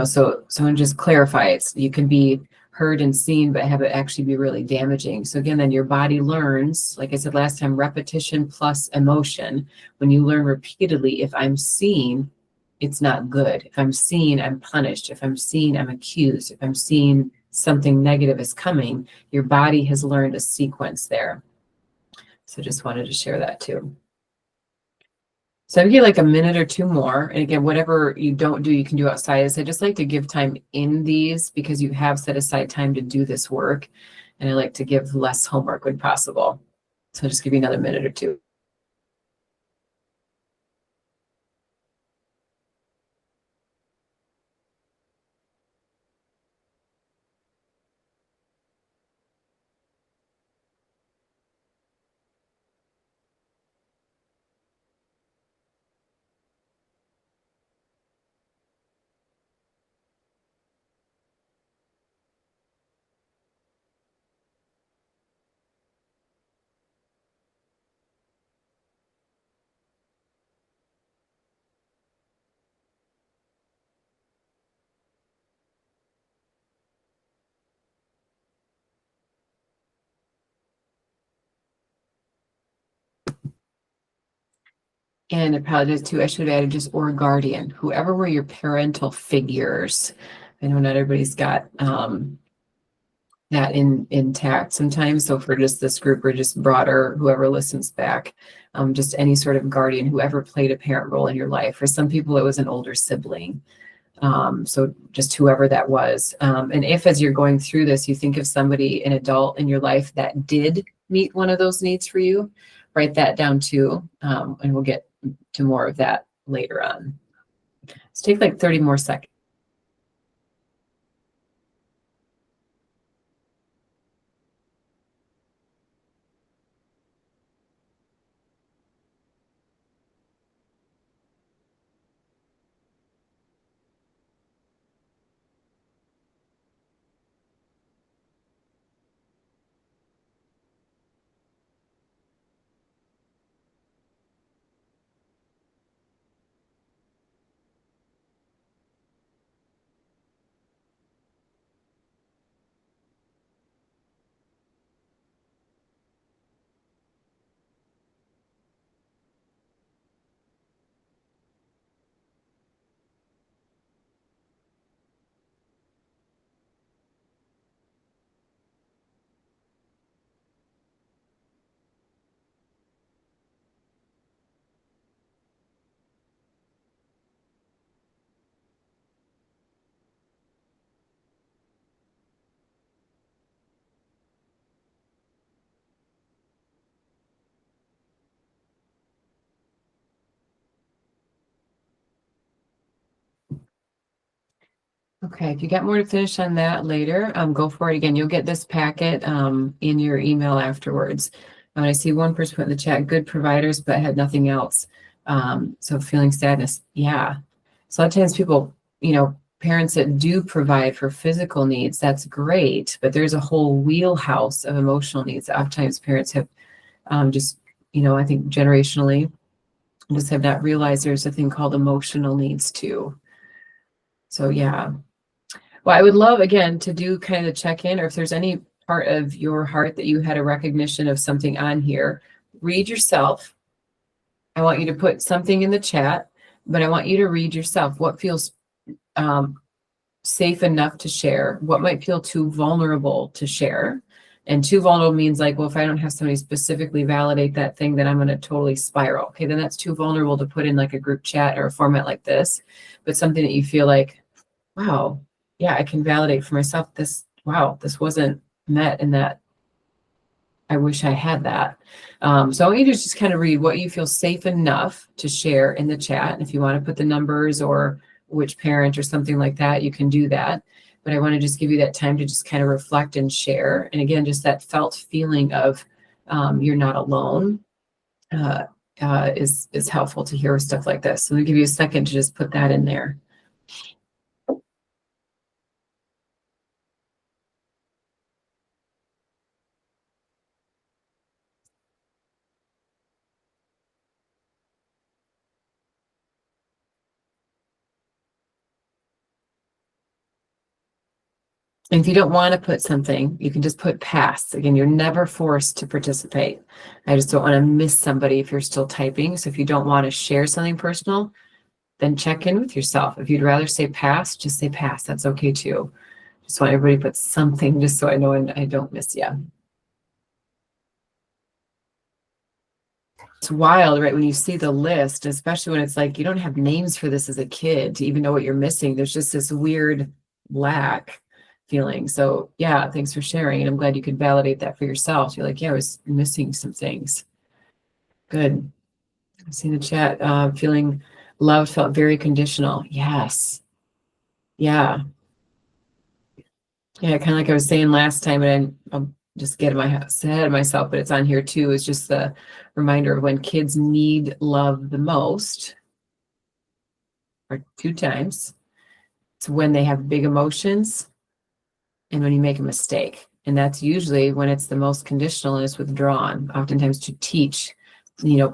So and just clarify it. So you can be heard and seen, but have it actually be really damaging. So again, then your body learns, like I said last time, repetition plus emotion. When you learn repeatedly, if I'm seen, it's not good. If I'm seen, I'm punished. If I'm seen, I'm accused. If I'm seen, something negative is coming. Your body has learned a sequence there. So just wanted to share that too. So I give like a minute or two more. And again, whatever you don't do, you can do outside. So I just like to give time in these because you have set aside time to do this work. And I like to give less homework when possible. So I'll just give you another minute or two. And I apologize too, I should have added just or guardian, whoever were your parental figures. I know not everybody's got that intact sometimes. So for just this group or just broader, whoever listens back, just any sort of guardian, whoever played a parent role in your life. For some people, it was an older sibling. So just whoever that was. And if, as you're going through this, you think of somebody, an adult in your life that did meet one of those needs for you, write that down too. And we'll get to more of that later on. Let's take like 30 more seconds. Okay, if you got more to finish on that later, go for it again. You'll get this packet in your email afterwards. I see one person put in the chat, good providers, but had nothing else. So feeling sadness. Yeah. So a lot of times people, parents that do provide for physical needs, that's great, but there's a whole wheelhouse of emotional needs. Oftentimes parents have just, I think generationally, just have not realized there's a thing called emotional needs too. So yeah. Well, I would love, again, to do kind of check-in, or if there's any part of your heart that you had a recognition of something on here, read yourself. I want you to put something in the chat, but I want you to read yourself. What feels safe enough to share? What might feel too vulnerable to share? And too vulnerable means like, well, if I don't have somebody specifically validate that thing, then I'm going to totally spiral. Okay, then that's too vulnerable to put in like a group chat or a format like this, but something that you feel like, wow, yeah, I can validate for myself this, wow, this wasn't met in that. I wish I had that. So I want you to just kind of read what you feel safe enough to share in the chat. And if you want to put the numbers or which parent or something like that, you can do that. But I want to just give you that time to just kind of reflect and share. And again, just that felt feeling of you're not alone is helpful to hear stuff like this. So I'm going to give you a second to just put that in there. And if you don't want to put something, you can just put pass. Again, you're never forced to participate. I just don't want to miss somebody if you're still typing. So if you don't want to share something personal, then check in with yourself. If you'd rather say pass, just say pass. That's okay too. Just want everybody to put something just so I know and I don't miss you. It's wild, right? When you see the list, especially when it's like you don't have names for this as a kid to even know what you're missing. There's just this weird lack feeling. So yeah, thanks for sharing. And I'm glad you could validate that for yourself. You're like, yeah, I was missing some things. Good. I've seen the chat. Feeling loved felt very conditional. Yes. Yeah. Yeah, kind of like I was saying last time, and I'll just get ahead of myself, but it's on here too. It's just the reminder of when kids need love the most, or two times. It's when they have big emotions and when you make a mistake. And that's usually when it's the most conditional and it's withdrawn, oftentimes to teach,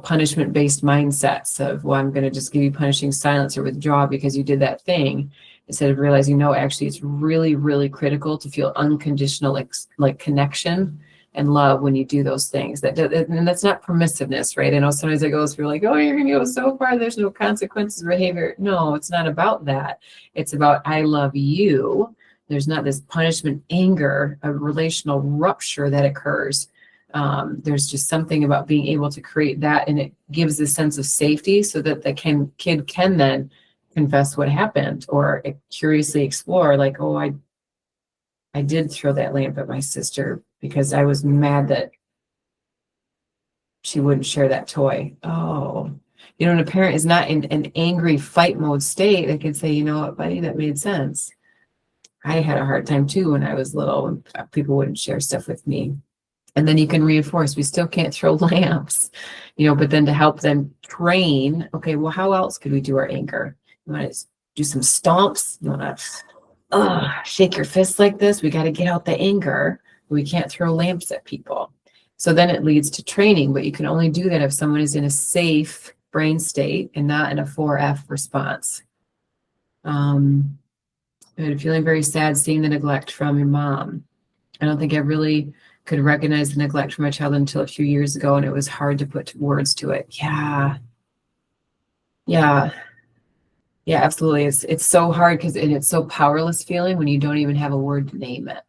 punishment-based mindsets of, well, I'm going to just give you punishing silence or withdraw because you did that thing, instead of realizing, no, actually, it's really, really critical to feel unconditional, like connection and love when you do those things. And that's not permissiveness, right? I know sometimes it goes through like, oh, you're going to go so far, there's no consequences of behavior. No, it's not about that. It's about, I love you. There's not this punishment, anger, a relational rupture that occurs. There's just something about being able to create that, and it gives a sense of safety so that the kid can then confess what happened or curiously explore, like, oh, I did throw that lamp at my sister because I was mad that she wouldn't share that toy. Oh, when a parent is not in an angry fight mode state, they can say, you know what, buddy, that made sense. I had a hard time too when I was little and people wouldn't share stuff with me. And then you can reinforce, we still can't throw lamps, but then to help them train, okay, well, how else could we do our anger? You want to do some stomps? You want to shake your fist like this? We got to get out the anger. We can't throw lamps at people. So then it leads to training, but you can only do that if someone is in a safe brain state and not in a 4F response. I'm feeling very sad seeing the neglect from your mom. I don't think I really could recognize the neglect from my child until a few years ago, and it was hard to put words to it. Yeah, absolutely. It's so hard because it's so powerless feeling when you don't even have a word to name it.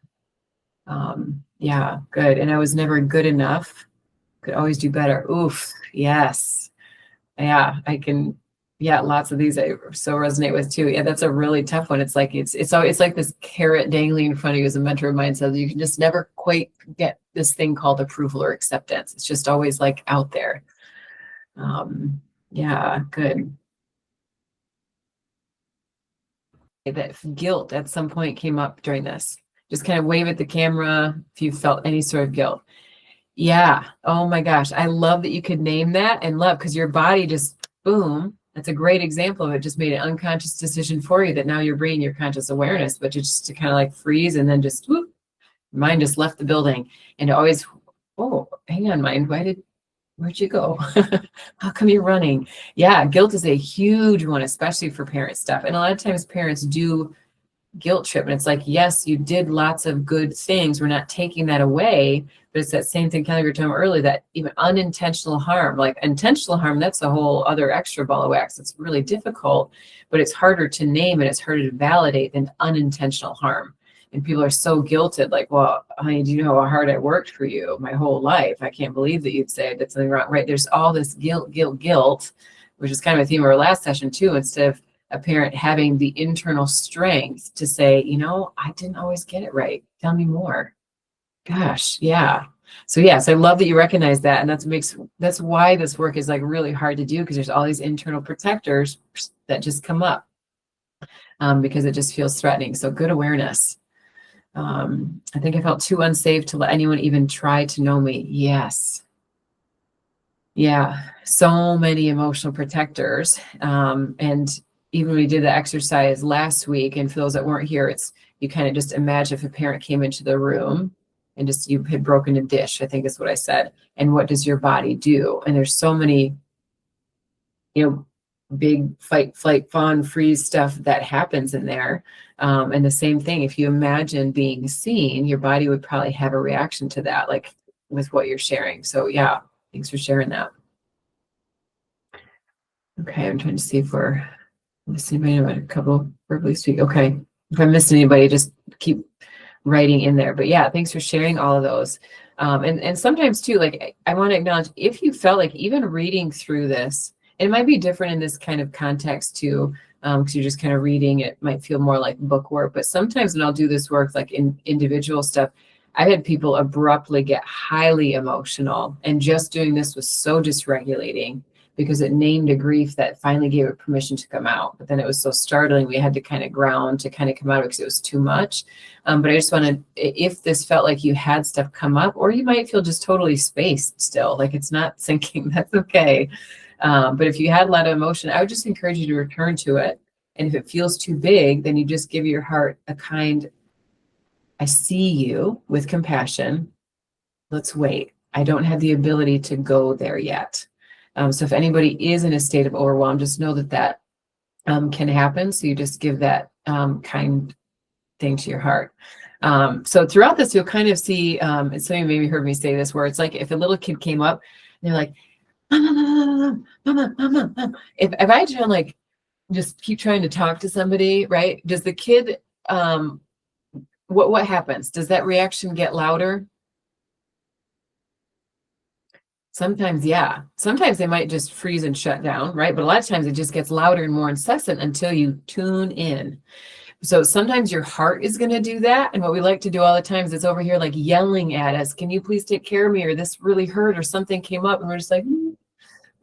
Yeah, good. And I was never good enough. Could always do better. Oof, yes. Yeah, I can. Yeah, lots of these I so resonate with too. Yeah, that's a really tough one. It's like it's like this carrot dangling in front of you, as a mentor of mine says. You can just never quite get this thing called approval or acceptance. It's just always like out there. Yeah, good. That guilt at some point came up during this. Just kind of wave at the camera if you felt any sort of guilt. Yeah. Oh my gosh. I love that you could name that, and love, because your body just, boom. That's a great example of it. Just made an unconscious decision for you that now you're bringing your conscious awareness, but just to kind of like freeze and then just, whoop, mind just left the building. And always, oh, hang on, mind, where'd you go? How come you're running? Yeah, guilt is a huge one, especially for parent stuff. And a lot of times parents do guilt trip, and it's like, yes, you did lots of good things, we're not taking that away, but it's that same thing Kelly we were talking about earlier, that even unintentional harm, like intentional harm, that's a whole other extra ball of wax. It's really difficult, but it's harder to name and it's harder to validate than unintentional harm. And people are so guilted, like, well, honey, do you know how hard I worked for you my whole life? I can't believe that you'd say I did something wrong, right? There's all this guilt, which is kind of a theme of our last session too. Instead of a parent having the internal strength to say, I didn't always get it right. Tell me more. Gosh, yeah. So yes, I love that you recognize that. And that's why this work is like really hard to do, because there's all these internal protectors that just come up because it just feels threatening. So good awareness. I think I felt too unsafe to let anyone even try to know me. Yes. Yeah. So many emotional protectors. And even when we did the exercise last week, and for those that weren't here, it's, you kind of just imagine if a parent came into the room and just, you had broken a dish, I think is what I said. And what does your body do? And there's so many, big fight, flight, fawn, freeze stuff that happens in there. And the same thing, if you imagine being seen, your body would probably have a reaction to that, like with what you're sharing. So yeah, thanks for sharing that. Okay, I'm trying to see if we're missing anybody. A couple verbally speak. Okay, if I'm missing anybody, just keep writing in there. But yeah, thanks for sharing all of those. And sometimes too, like I want to acknowledge, if you felt like even reading through this, it might be different in this kind of context too, because you're just kind of reading, it might feel more like book work. But sometimes when I'll do this work, like in individual stuff, I've had people abruptly get highly emotional, and just doing this was so dysregulating, because it named a grief that finally gave it permission to come out. But then it was so startling, we had to kind of ground to kind of come out because it was too much. But I just wanted, if this felt like you had stuff come up, or you might feel just totally spaced still, like it's not sinking, that's okay. But if you had a lot of emotion, I would just encourage you to return to it. And if it feels too big, then you just give your heart a kind, I see you, with compassion. Let's wait. I don't have the ability to go there yet. So if anybody is in a state of overwhelm, just know that can happen. So you just give that kind thing to your heart. So throughout this, you'll kind of see, and some of you maybe heard me say this, where it's like if a little kid came up, and they're like, mama, mama, mama, mama. If I try to like just keep trying to talk to somebody, right? Does the kid, what happens? Does that reaction get louder? Sometimes, yeah. Sometimes they might just freeze and shut down, right? But a lot of times it just gets louder and more incessant until you tune in. So sometimes your heart is going to do that. And what we like to do all the time is it's over here like yelling at us, can you please take care of me? Or this really hurt, or something came up. And we're just like,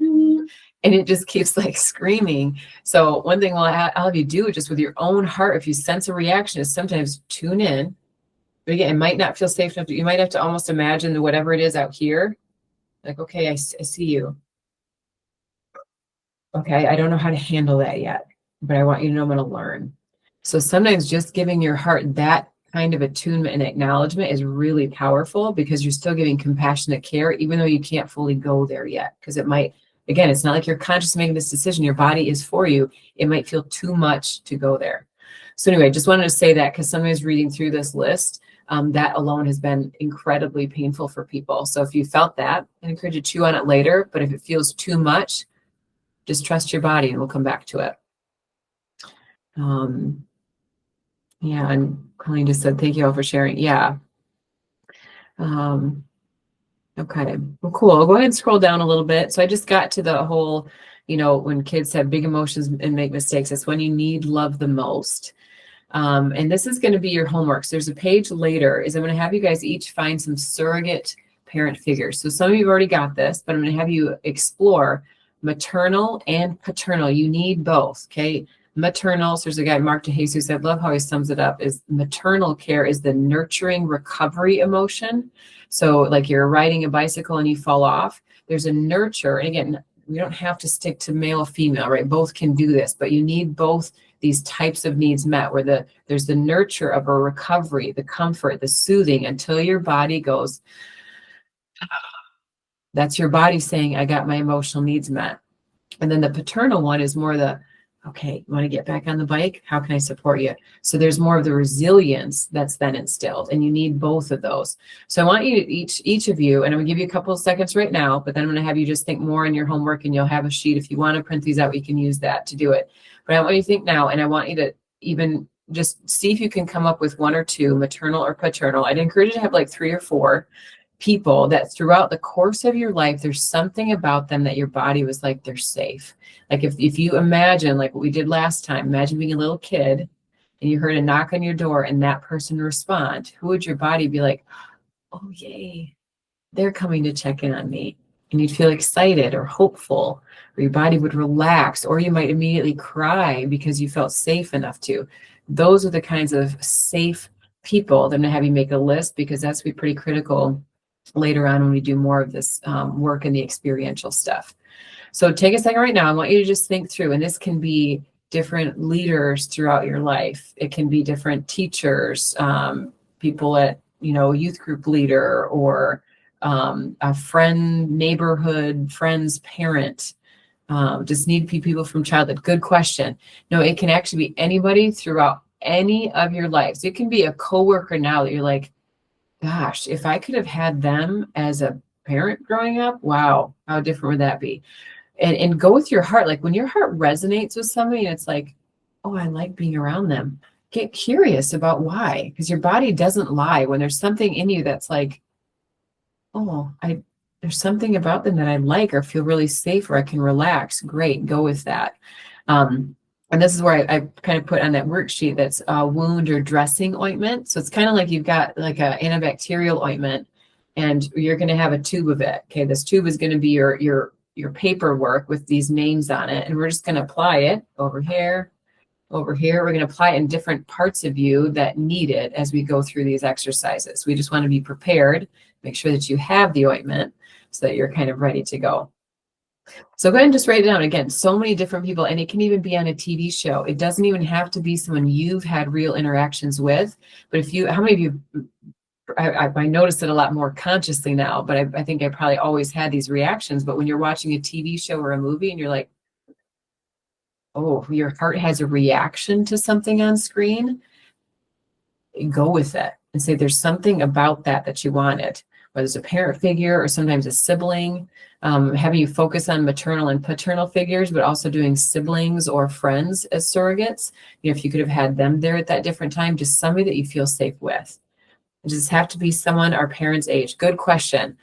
and it just keeps like screaming. So one thing I'll have you do just with your own heart, if you sense a reaction, is sometimes tune in. But again, it might not feel safe enough. You might have to almost imagine whatever it is out here. Like, okay, I see you. Okay, I don't know how to handle that yet, but I want you to know I'm going to learn. So sometimes just giving your heart that kind of attunement and acknowledgement is really powerful, because you're still giving compassionate care, even though you can't fully go there yet. Because it might, again, it's not like you're consciously making this decision. Your body is for you. It might feel too much to go there. So anyway, just wanted to say that, because sometimes reading through this list, that alone has been incredibly painful for people. So if you felt that, I encourage you to chew on it later. But if it feels too much, just trust your body and we'll come back to it. Yeah, and Colleen just said, thank you all for sharing. Yeah. Okay, well, cool. I'll go ahead and scroll down a little bit. So I just got to the whole, when kids have big emotions and make mistakes, that's when you need love the most. And this is going to be your homework. So there's a page later is I'm going to have you guys each find some surrogate parent figures. So some of you have already got this, but I'm going to have you explore maternal and paternal. You need both, okay? Maternal, so there's a guy, Mark DeJesus, who said, love how he sums it up, is maternal care is the nurturing recovery emotion. So like you're riding a bicycle and you fall off, there's a nurture. And again, we don't have to stick to male or female, right? Both can do this, but you need both these types of needs met, where there's the nurture of a recovery, the comfort, the soothing, until your body goes, that's your body saying, I got my emotional needs met. And then the paternal one is more the, okay, you want to get back on the bike? How can I support you? So there's more of the resilience that's then instilled, and you need both of those. So I want you, each of you, and I'm gonna give you a couple of seconds right now, but then I'm gonna have you just think more in your homework, and you'll have a sheet. If you want to print these out, you can use that to do it. But I want you to think now, and I want you to even just see if you can come up with one or two, maternal or paternal. I'd encourage you to have like 3 or 4 people that throughout the course of your life, there's something about them that your body was like, they're safe. Like if you imagine, like what we did last time, imagine being a little kid and you heard a knock on your door and that person respond, who would your body be like, oh, yay, they're coming to check in on me? And you'd feel excited or hopeful, or your body would relax, or you might immediately cry because you felt safe enough to. Those are the kinds of safe people that I'm gonna have you make a list, because that's be pretty critical later on when we do more of this work in the experiential stuff. So take a second right now. I want you to just think through, and this can be different leaders throughout your life. It can be different teachers, people at, youth group leader, or a friend, neighborhood, friend's parent. Just need people from childhood. Good question. No, it can actually be anybody throughout any of your lives. It can be a coworker now that you're like, gosh, if I could have had them as a parent growing up, wow, how different would that be? And go with your heart. Like when your heart resonates with somebody and it's like, oh, I like being around them. Get curious about why, because your body doesn't lie. When there's something in you that's like, oh, there's something about them that I like or feel really safe or I can relax. Great, go with that. And this is where I kind of put on that worksheet that's a wound or dressing ointment. So it's kind of like you've got like an antibacterial ointment and you're going to have a tube of it. Okay, this tube is going to be your paperwork with these names on it. And we're just going to apply it over here, over here. We're going to apply it in different parts of you that need it as we go through these exercises. We just want to be prepared, make sure that you have the ointment so that you're kind of ready to go. So go ahead and just write it down. Again, so many different people, and it can even be on a TV show. It doesn't even have to be someone you've had real interactions with. But how many of you, I notice it a lot more consciously now, but I think I probably always had these reactions. But when you're watching a TV show or a movie and you're like, oh, your heart has a reaction to something on screen, go with it. and say there's something about that you wanted, whether it's a parent figure or sometimes a sibling, having you focus on maternal and paternal figures, but also doing siblings or friends as surrogates. If you could have had them there at that different time, just somebody that you feel safe with. Does this have to be someone our parents' age? Good question.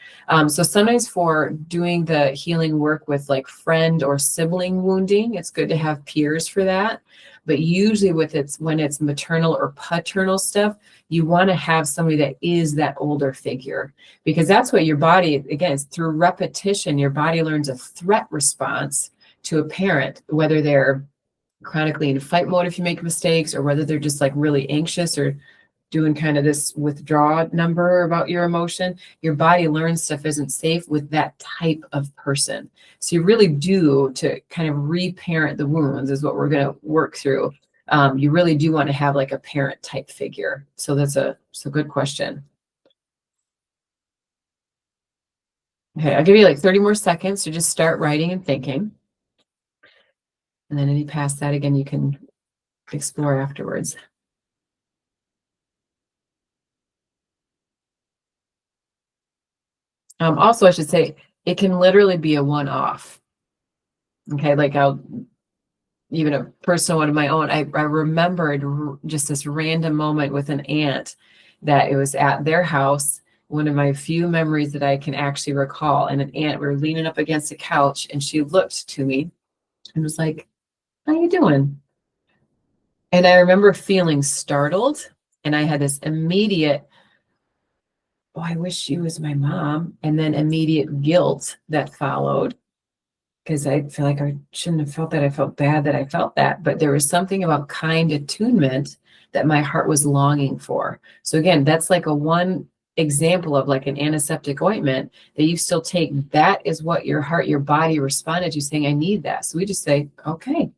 So sometimes for doing the healing work with like friend or sibling wounding, it's good to have peers for that. But usually when it's maternal or paternal stuff, you want to have somebody that is that older figure, because that's what your body, again, it's through repetition, your body learns a threat response to a parent, whether they're chronically in fight mode if you make mistakes, or whether they're just like really anxious or doing kind of this withdraw number about your emotion. Your body learns stuff isn't safe with that type of person. So you really do, to kind of reparent the wounds is what we're going to work through. You really do want to have like a parent type figure. So that's a good question. Okay, I'll give you like 30 more seconds to just start writing and thinking. And then any past that, again, you can explore afterwards. Also, I should say, it can literally be a one-off. Okay, like even a personal one of my own, I remembered just this random moment with an aunt that it was at their house, one of my few memories that I can actually recall. And an aunt, we were leaning up against a couch, and she looked to me and was like, "How you doing?" And I remember feeling startled, and I had this immediate, "Oh, I wish she was my mom," and then immediate guilt that followed, because I feel like I shouldn't have felt that. I felt bad that I felt that, but there was something about kind attunement that my heart was longing for. So again, that's like a one example of like an antiseptic ointment that you still take. That is what your heart, your body responded to, saying, "I need that." So we just say, okay,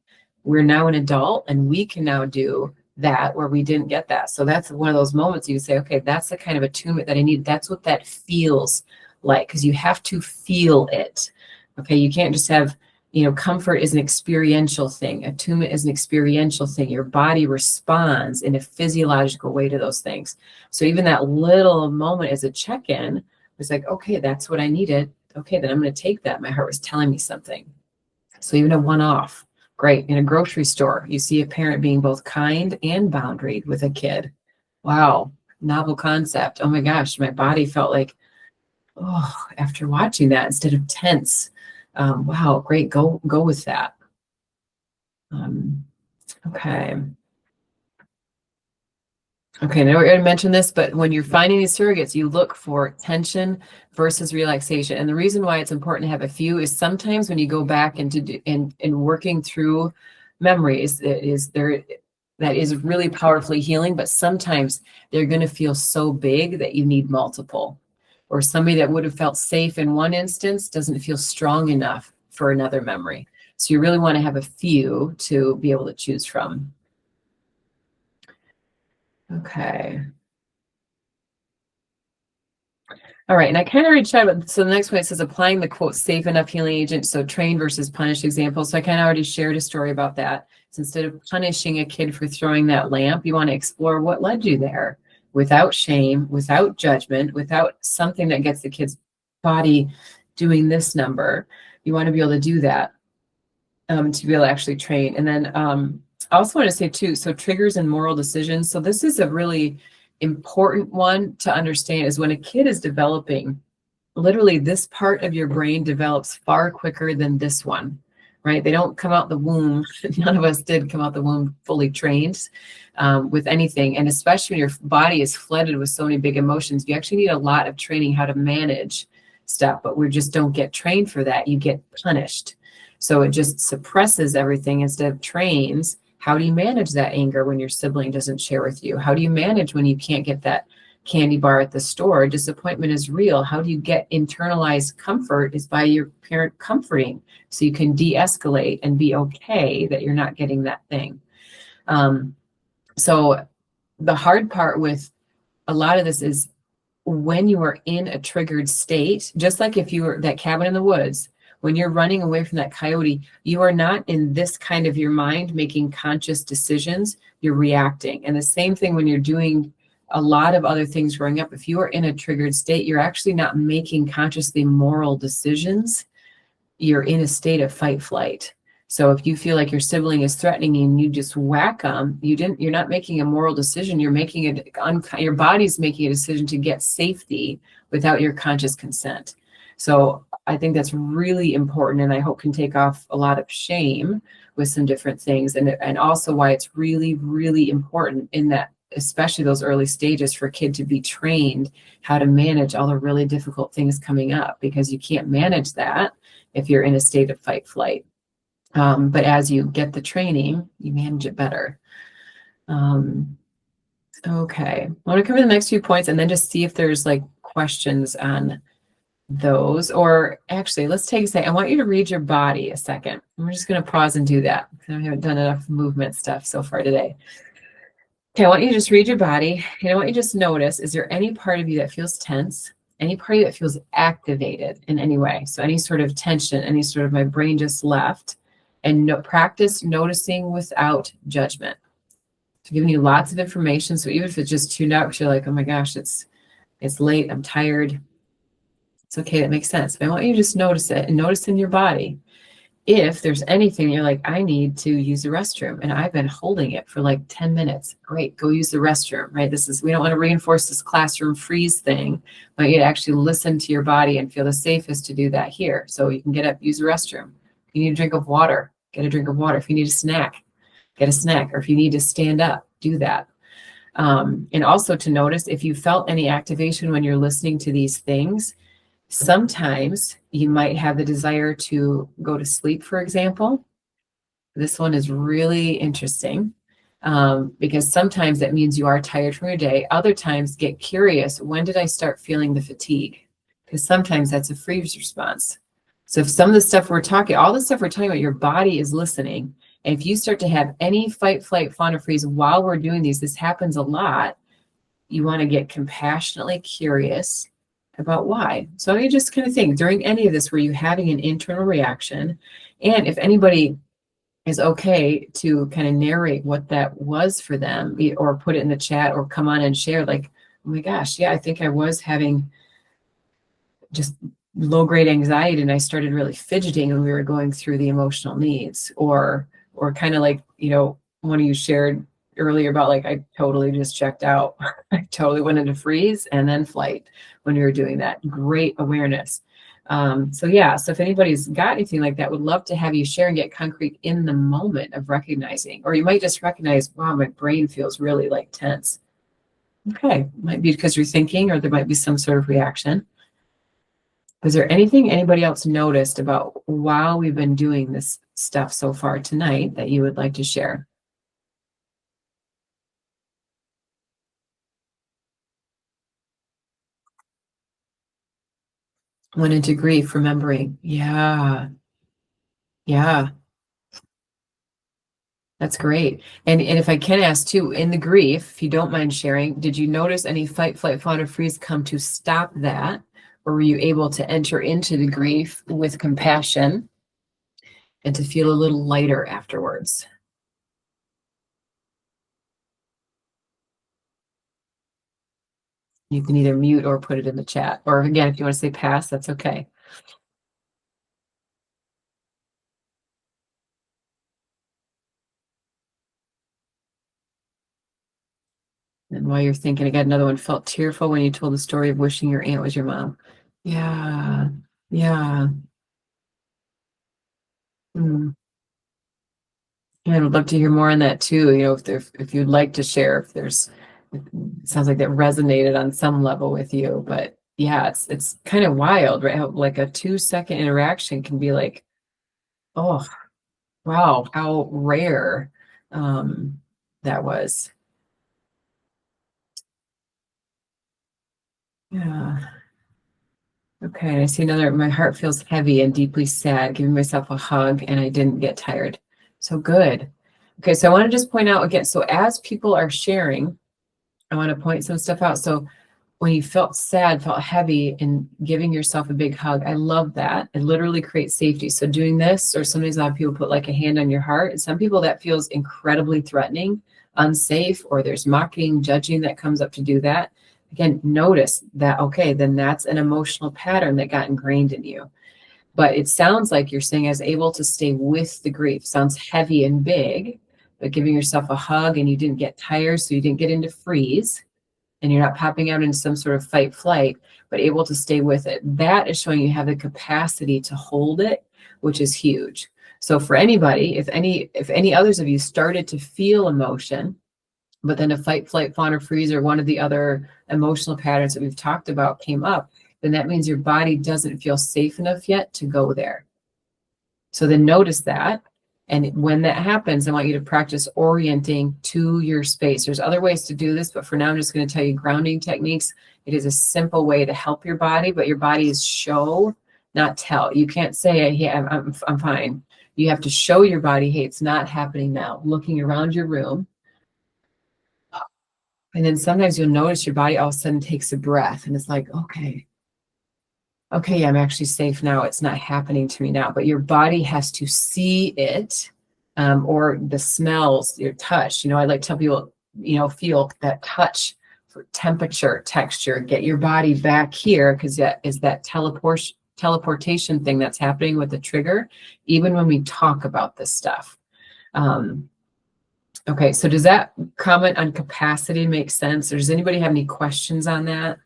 we're now an adult and we can now do that where we didn't get that. So that's one of those moments you say, okay, that's the kind of attunement that I need. That's what that feels like, because you have to feel it. Okay, you can't just have, comfort is an experiential thing. Attunement is an experiential thing. Your body responds in a physiological way to those things. So even that little moment as a check-in was like, okay, that's what I needed. Okay, then I'm going to take that. My heart was telling me something. So even a one-off, great. In a grocery store, you see a parent being both kind and boundaried with a kid. Wow, novel concept. Oh my gosh, my body felt like, oh, after watching that, instead of tense. Wow, great. Go with that. Okay. Okay, now we're going to mention this, but when you're finding these surrogates, you look for tension versus relaxation. And the reason why it's important to have a few is sometimes when you go back into in working through memories, that is really powerfully healing, but sometimes they're going to feel so big that you need multiple. Or somebody that would have felt safe in one instance doesn't feel strong enough for another memory. So you really want to have a few to be able to choose from. Okay. All right, and I kind of already chatted about, so the next one, it says applying the quote safe enough healing agent, so train versus punish example. So I kind of already shared a story about that. So instead of punishing a kid for throwing that lamp, you want to explore what led you there without shame, without judgment, without something that gets the kid's body doing this number. You want to be able to do that to be able to actually train. And then I also want to say too, so triggers and moral decisions. So this is a really important one to understand, is when a kid is developing, literally this part of your brain develops far quicker than this one, right? They don't come out the womb. None of us did come out the womb fully trained with anything. And especially when your body is flooded with so many big emotions, you actually need a lot of training how to manage stuff, but we just don't get trained for that. You get punished. So it just suppresses everything instead of trains. How do you manage that anger when your sibling doesn't share with you? How do you manage when you can't get that candy bar at the store? Disappointment is real. How do you get internalized comfort? Is by your parent comforting, so you can de-escalate and be okay that you're not getting that thing. So the hard part with a lot of this is when you are in a triggered state, just like if you were that cabin in the woods, when you're running away from that coyote, you are not in this kind of your mind making conscious decisions, you're reacting. And the same thing when you're doing a lot of other things growing up, if you are in a triggered state, you're actually not making consciously moral decisions. You're in a state of fight flight. So if you feel like your sibling is threatening you and you just whack them, you're not making a moral decision. You're making your body's making a decision to get safety without your conscious consent. So I think that's really important, and I hope can take off a lot of shame with some different things, and also why it's really, really important in that, especially those early stages, for a kid to be trained how to manage all the really difficult things coming up, because you can't manage that if you're in a state of fight flight. But as you get the training, you manage it better. Okay, I want to cover the next few points and then just see if there's like questions on those. Or actually, let's take a second. I want you to read your body a second. We're just going to pause and do that because I haven't done enough movement stuff so far today. Okay, I want you to just read your body, and I want you to just notice, is there any part of you that feels tense? Any part of you that feels activated in any way? So any sort of tension, any sort of my brain just left. And practice noticing without judgment. So giving you lots of information. So even if it's just tuned out, because you're like, oh my gosh, it's late, I'm tired. It's okay, that makes sense. But I want you to just notice it and notice in your body. If there's anything you're like, I need to use the restroom, and I've been holding it for like 10 minutes. Great, go use the restroom, right? We don't want to reinforce this classroom freeze thing. I want you to actually listen to your body and feel the safest to do that here. So you can get up, use the restroom. If you need a drink of water, get a drink of water. If you need a snack, get a snack. Or if you need to stand up, do that. And also to notice if you felt any activation when you're listening to these things. Sometimes you might have the desire to go to sleep, for example. This one is really interesting because sometimes that means you are tired from your day. Other times, get curious, when did I start feeling the fatigue? Because sometimes that's a freeze response. So if some of the stuff all the stuff we're talking about, your body is listening. And if you start to have any fight, flight, fawn, or freeze while we're doing these, this happens a lot, you want to get compassionately curious about why. So you just kind of think, during any of this, were you having an internal reaction? And if anybody is okay to kind of narrate what that was for them, or put it in the chat, or come on and share, like, oh my gosh, yeah, I think I was having just low-grade anxiety and I started really fidgeting when we were going through the emotional needs, or kind of like, one of you shared earlier about like, I totally just checked out. I totally went into freeze and then flight when we were doing that. Great awareness. So if anybody's got anything like that, would love to have you share and get concrete in the moment of recognizing, or you might just recognize, wow, my brain feels really like tense. Okay, might be because you're thinking, or there might be some sort of reaction. Is there anything anybody else noticed about while we've been doing this stuff so far tonight that you would like to share? Went into grief, remembering. Yeah. That's great. And if I can ask too, in the grief, if you don't mind sharing, did you notice any fight, flight, fawn, or freeze come to stop that? Or were you able to enter into the grief with compassion and to feel a little lighter afterwards? You can either mute or put it in the chat. Or again, if you want to say pass, that's okay. And while you're thinking, I got another one. Felt tearful when you told the story of wishing your aunt was your mom. Yeah. Mm. Yeah, I'd love to hear more on that too. If you'd like to share, it sounds like that resonated on some level with you. But yeah, it's kind of wild, right? How like a 2-second interaction can be like, oh, wow, how rare that was. Yeah. Okay, I see another. My heart feels heavy and deeply sad, giving myself a hug, and I didn't get tired. So good. Okay, so I want to just point out again, so as people are sharing, I want to point some stuff out. So when you felt sad, felt heavy, and giving yourself a big hug, I love that. It literally creates safety. So doing this, or sometimes a lot of people put like a hand on your heart, and some people that feels incredibly threatening. unsafe, or there's mocking, judging that comes up to do that, again, notice that, okay, then that's an emotional pattern that got ingrained in you. But it sounds like you're saying, as able to stay with the grief. Sounds heavy and big, but giving yourself a hug, and you didn't get tired, so you didn't get into freeze, and you're not popping out into some sort of fight flight, but able to stay with it. That is showing you have the capacity to hold it, which is huge. So for anybody, if any others of you started to feel emotion, but then a fight, flight, fawn, or freeze, or one of the other emotional patterns that we've talked about came up, then that means your body doesn't feel safe enough yet to go there. So then notice that. And when that happens, I want you to practice orienting to your space. There's other ways to do this, but for now, I'm just going to tell you grounding techniques. It is a simple way to help your body, but your body is show, not tell. You can't say, hey, I'm fine. You have to show your body, hey, it's not happening now. Looking around your room. And then sometimes you'll notice your body all of a sudden takes a breath, and it's like, okay, I'm actually safe now. It's not happening to me now. But your body has to see it, or the smells, your touch. I like to tell people, feel that touch for temperature, texture, get your body back here, because that is that teleportation thing that's happening with the trigger, even when we talk about this stuff. Okay, so does that comment on capacity make sense? Or does anybody have any questions on that?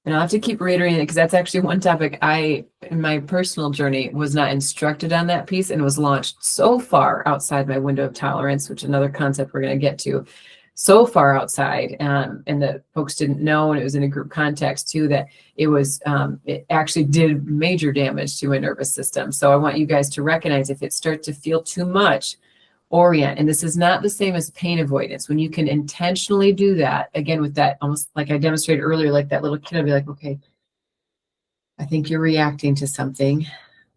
And I'll have to keep reiterating it, because that's actually one topic I, in my personal journey, was not instructed on that piece, and was launched so far outside my window of tolerance, which is another concept we're going to get to, so far outside, and the folks didn't know, and it was in a group context too, that it actually did major damage to my nervous system. So I want you guys to recognize, if it starts to feel too much, orient. And this is not the same as pain avoidance. When you can intentionally do that, again, with that, almost like I demonstrated earlier, like that little kid, I'll be like, okay, I think you're reacting to something.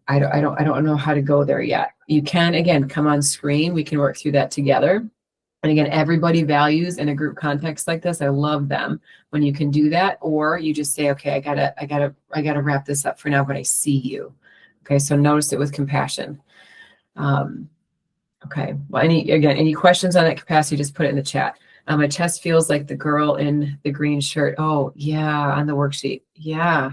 I don't know how to go there yet. You can, again, come on screen. We can work through that together. And again, everybody values in a group context like this. I love them when you can do that. Or you just say, okay, I gotta wrap this up for now, but I see you. Okay, so notice it with compassion. Okay, well, any questions on that capacity, just put it in the chat. My chest feels like the girl in the green shirt. Oh, yeah, on the worksheet. Yeah,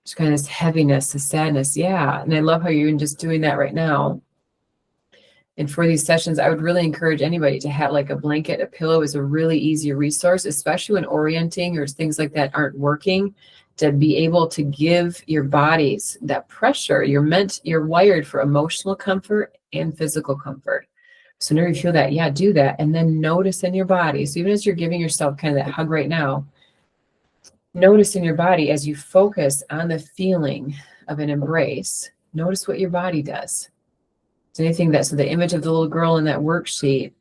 just kind of this heaviness, this sadness. Yeah, and I love how you're even just doing that right now. And for these sessions, I would really encourage anybody to have like a blanket, a pillow is a really easy resource, especially when orienting or things like that aren't working, to be able to give your bodies that pressure. You're wired for emotional comfort and physical comfort. So whenever you feel that, yeah, do that. And then notice in your body. So even as you're giving yourself kind of that hug right now, notice in your body as you focus on the feeling of an embrace, notice what your body does. So the image of the little girl in that worksheet,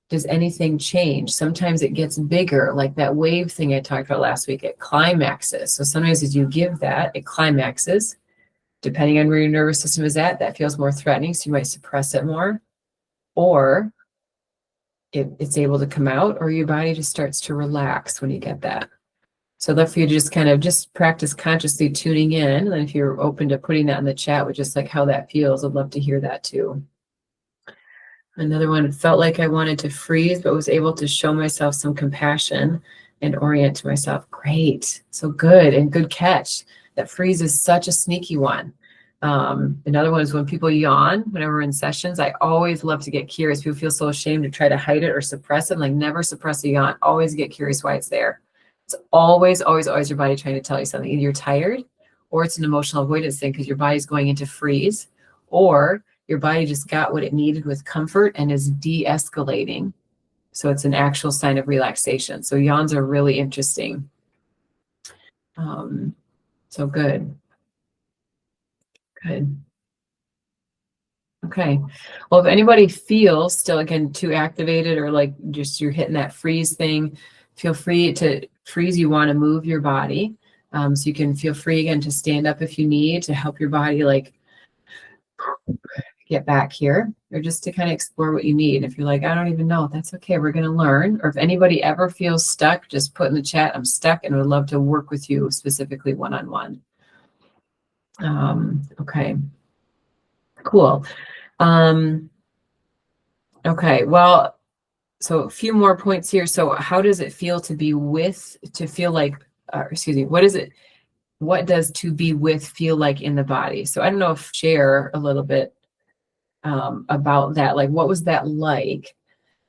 does anything change? Sometimes it gets bigger, like that wave thing I talked about last week. It climaxes. So sometimes as you give that, it climaxes. Depending on where your nervous system is at, that feels more threatening, so you might suppress it more. Or it's able to come out, or your body just starts to relax when you get that. So I'd love for you to just kind of just practice consciously tuning in. And if you're open to putting that in the chat with just like how that feels, I'd love to hear that too. Another one, felt like I wanted to freeze, but was able to show myself some compassion and orient to myself. Great. So good, and good catch. That freeze is such a sneaky one. Another one is when people yawn, whenever we're in sessions. I always love to get curious. People feel so ashamed to try to hide it or suppress it. Like, never suppress a yawn. Always get curious why it's there. It's always, always, always your body trying to tell you something. Either you're tired, or it's an emotional avoidance thing because your body's going into freeze, or your body just got what it needed with comfort and is de-escalating. So it's an actual sign of relaxation. So yawns are really interesting. So good. Good. Okay. Well, if anybody feels still, again, too activated, or like just you're hitting that freeze thing, feel free to freeze. You want to move your body. So you can feel free again to stand up if you need to help your body like get back here, or just to kind of explore what you need. If you're like, I don't even know, that's okay. We're going to learn. Or if anybody ever feels stuck, just put in the chat, I'm stuck, and would love to work with you specifically one-on-one. Okay. Cool. Okay, well, so a few more points here. So how does it feel to be with, to feel like, excuse me, what does to be with feel like in the body? So I don't know if share a little bit about that. Like, what was that like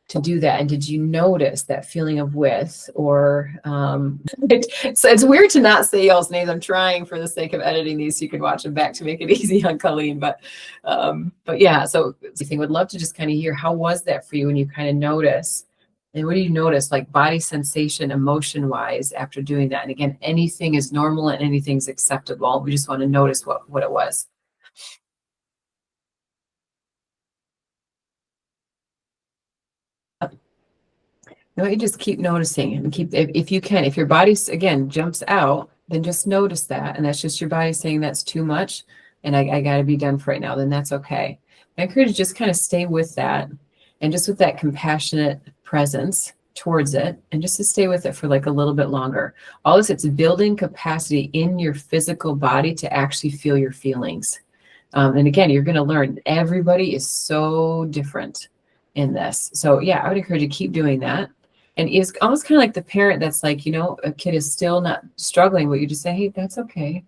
to do that? And did you notice that feeling of with, or so it's weird to not say y'all's names. I'm trying for the sake of editing these so you can watch them back to make it easy on Colleen. But yeah, so I think would love to just kind of hear, how was that for you when you kind of notice? And what do you notice, like body sensation, emotion wise, after doing that? And again, anything is normal and anything's acceptable. We just want to notice what it was. No, you just keep noticing and keep, if you can, if your body again jumps out, then just notice that. And that's just your body saying that's too much and I got to be done for right now. Then that's okay. I encourage you to just kind of stay with that and just with that compassionate presence towards it, and just to stay with it for like a little bit longer. All this, it's building capacity in your physical body to actually feel your feelings. And again, you're going to learn everybody is so different in this. So yeah, I would encourage you to keep doing that. And it's almost kind of like the parent that's like, a kid is still not struggling, but you just say, hey, that's okay.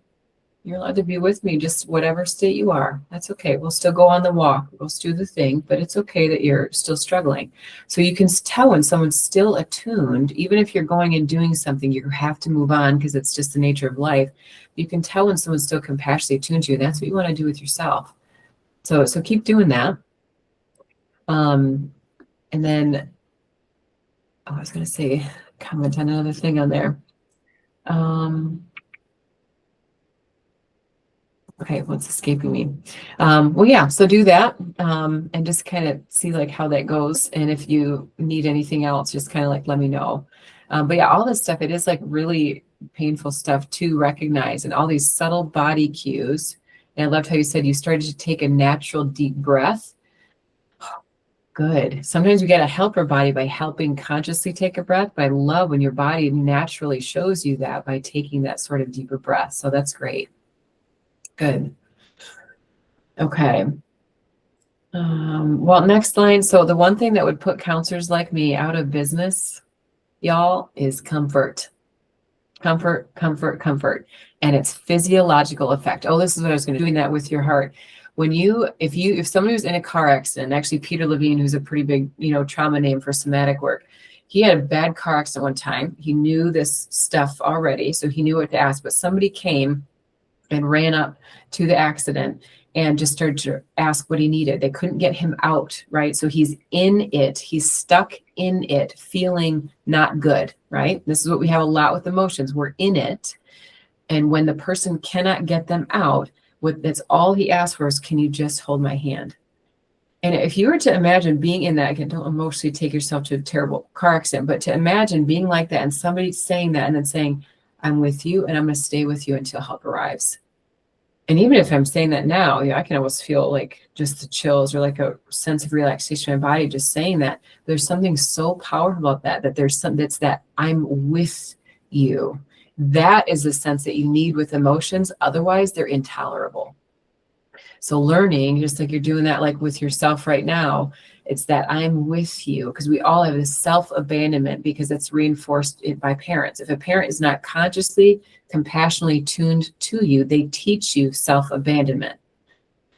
You're allowed to be with me, just whatever state you are. That's okay. We'll still go on the walk. We'll still do the thing, but it's okay that you're still struggling. So you can tell when someone's still attuned, even if you're going and doing something, you have to move on because it's just the nature of life. You can tell when someone's still compassionately attuned to you. That's what you want to do with yourself. So keep doing that. And then, I was going to say, comment on another thing on there. Okay, what's escaping me? Well, yeah, so do that and just kind of see like how that goes. And if you need anything else, just kind of like let me know. But yeah, all this stuff, it is like really painful stuff to recognize, and all these subtle body cues. And I loved how you said you started to take a natural deep breath. Good. Sometimes we got to help our body by helping consciously take a breath, but I love when your body naturally shows you that by taking that sort of deeper breath. So that's great. Good. Okay. Well, next line. So the one thing that would put counselors like me out of business, y'all, is comfort. Comfort, comfort, comfort. And its physiological effect. Oh, this is what I was going to do, doing that with your heart. When if somebody was in a car accident, actually Peter Levine, who's a pretty big, trauma name for somatic work, he had a bad car accident one time. He knew this stuff already, so he knew what to ask, but somebody came and ran up to the accident and just started to ask what he needed. They couldn't get him out, right? So he's in it. He's stuck in it, feeling not good, right? This is what we have a lot with emotions. We're in it. And when the person cannot get them out, that's all he asked for is, can you just hold my hand? And if you were to imagine being in that, again, don't emotionally take yourself to a terrible car accident, but to imagine being like that and somebody saying that and then saying, I'm with you and I'm going to stay with you until help arrives. And even if I'm saying that now, I can almost feel like just the chills or like a sense of relaxation in my body just saying that. There's something so powerful about that there's something that's that I'm with you. That is the sense that you need with emotions. Otherwise, they're intolerable. So learning, just like you're doing that like with yourself right now, it's that I'm with you, because we all have this self-abandonment because it's reinforced by parents. If a parent is not consciously, compassionately tuned to you, they teach you self-abandonment.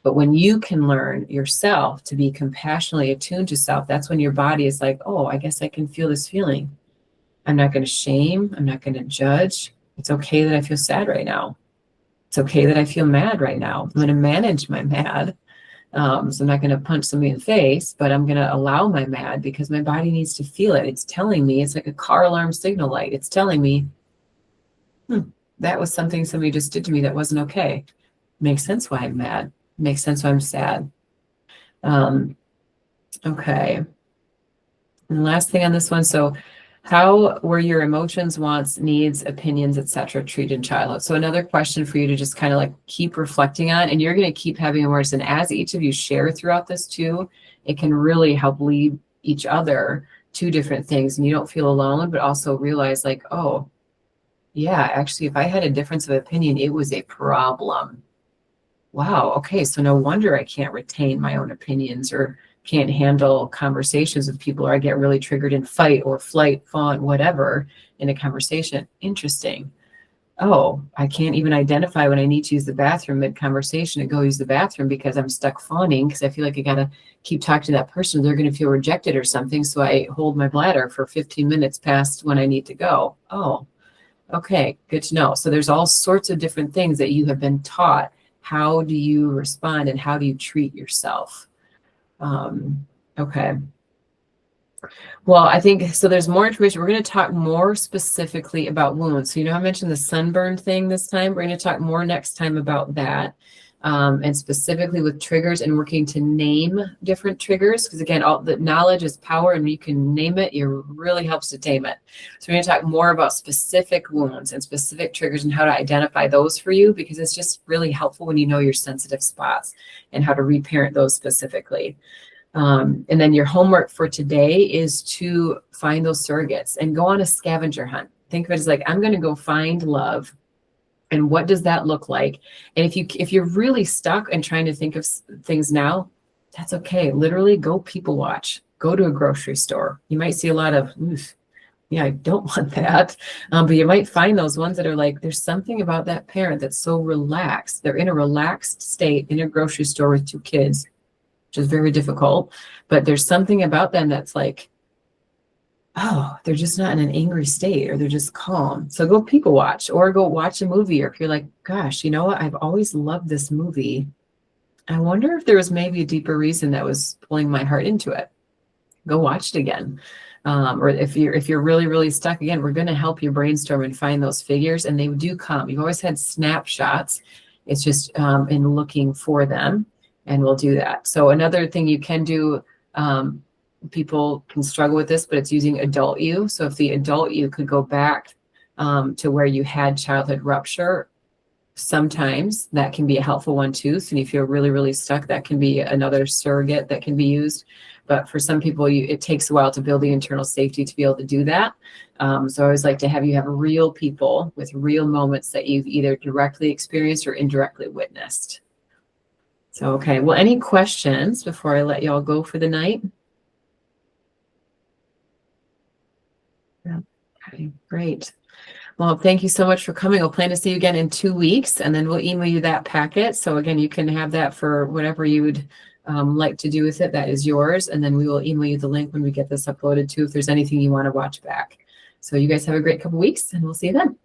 But when you can learn yourself to be compassionately attuned to self, that's when your body is like, oh, I guess I can feel this feeling. I'm not going to shame. I'm not going to judge. It's okay that I feel sad right now. It's okay that I feel mad right now. I'm going to manage my mad. So I'm not going to punch somebody in the face, but I'm going to allow my mad because my body needs to feel it. It's telling me, it's like a car alarm signal light. It's telling me, that was something somebody just did to me that wasn't okay. Makes sense why I'm mad. Makes sense why I'm sad. Okay. And the last thing on this one. So how were your emotions, wants, needs, opinions, etc. treated in childhood? So another question for you to just kind of like keep reflecting on, and you're going to keep having awareness. And as each of you share throughout this too, it can really help lead each other to different things. And you don't feel alone, but also realize like, oh, yeah, actually, if I had a difference of opinion, it was a problem. wow, okay, so no wonder I can't retain my own opinions or can't handle conversations with people, or I get really triggered in fight or flight, fawn, whatever in a conversation. Interesting. Oh, I can't even identify when I need to use the bathroom mid-conversation and go use the bathroom because I'm stuck fawning because I feel like I gotta keep talking to that person. They're gonna feel rejected or something. So I hold my bladder for 15 minutes past when I need to go. Oh, okay, good to know. So there's all sorts of different things that you have been taught. How do you respond and how do you treat yourself? Okay. Well, I think so. There's more information. We're going to talk more specifically about wounds. So, I mentioned the sunburn thing this time. We're going to talk more next time about that, and specifically with triggers and working to name different triggers. Because again, all the knowledge is power, and you can name it. It really helps to tame it. So, we're going to talk more about specific wounds and specific triggers and how to identify those for you, because it's just really helpful when you know your sensitive spots and how to reparent those specifically. And then your homework for today is to find those surrogates and go on a scavenger hunt. Think of it as like, I'm going to go find love. And what does that look like? And if you're really stuck and trying to think of things now, that's okay. Literally go people watch. Go to a grocery store. You might see a lot of, yeah, I don't want that. But you might find those ones that are like, there's something about that parent that's so relaxed. They're in a relaxed state in a grocery store with two kids, which is very difficult, but there's something about them that's like, oh, they're just not in an angry state, or they're just calm. So go people watch or go watch a movie. Or if you're like, gosh, you know what? I've always loved this movie. I wonder if there was maybe a deeper reason that was pulling my heart into it. Go watch it again. Or if you're really, really stuck, again, we're going to help you brainstorm and find those figures, and they do come. You've always had snapshots. It's just in looking for them. And we'll do that. So another thing you can do, people can struggle with this, but it's using adult you. So if the adult you could go back to where you had childhood rupture, sometimes that can be a helpful one too. So if you feel really, really stuck, that can be another surrogate that can be used. But for some people, it takes a while to build the internal safety to be able to do that. So I always like to have you have real people with real moments that you've either directly experienced or indirectly witnessed. So, okay. Well, any questions before I let y'all go for the night? Yeah. Okay, great. Well, thank you so much for coming. I'll plan to see you again in 2 weeks, and then we'll email you that packet. So again, you can have that for whatever you would like to do with it. That is yours. And then we will email you the link when we get this uploaded too, if there's anything you want to watch back. So you guys have a great couple weeks, and we'll see you then.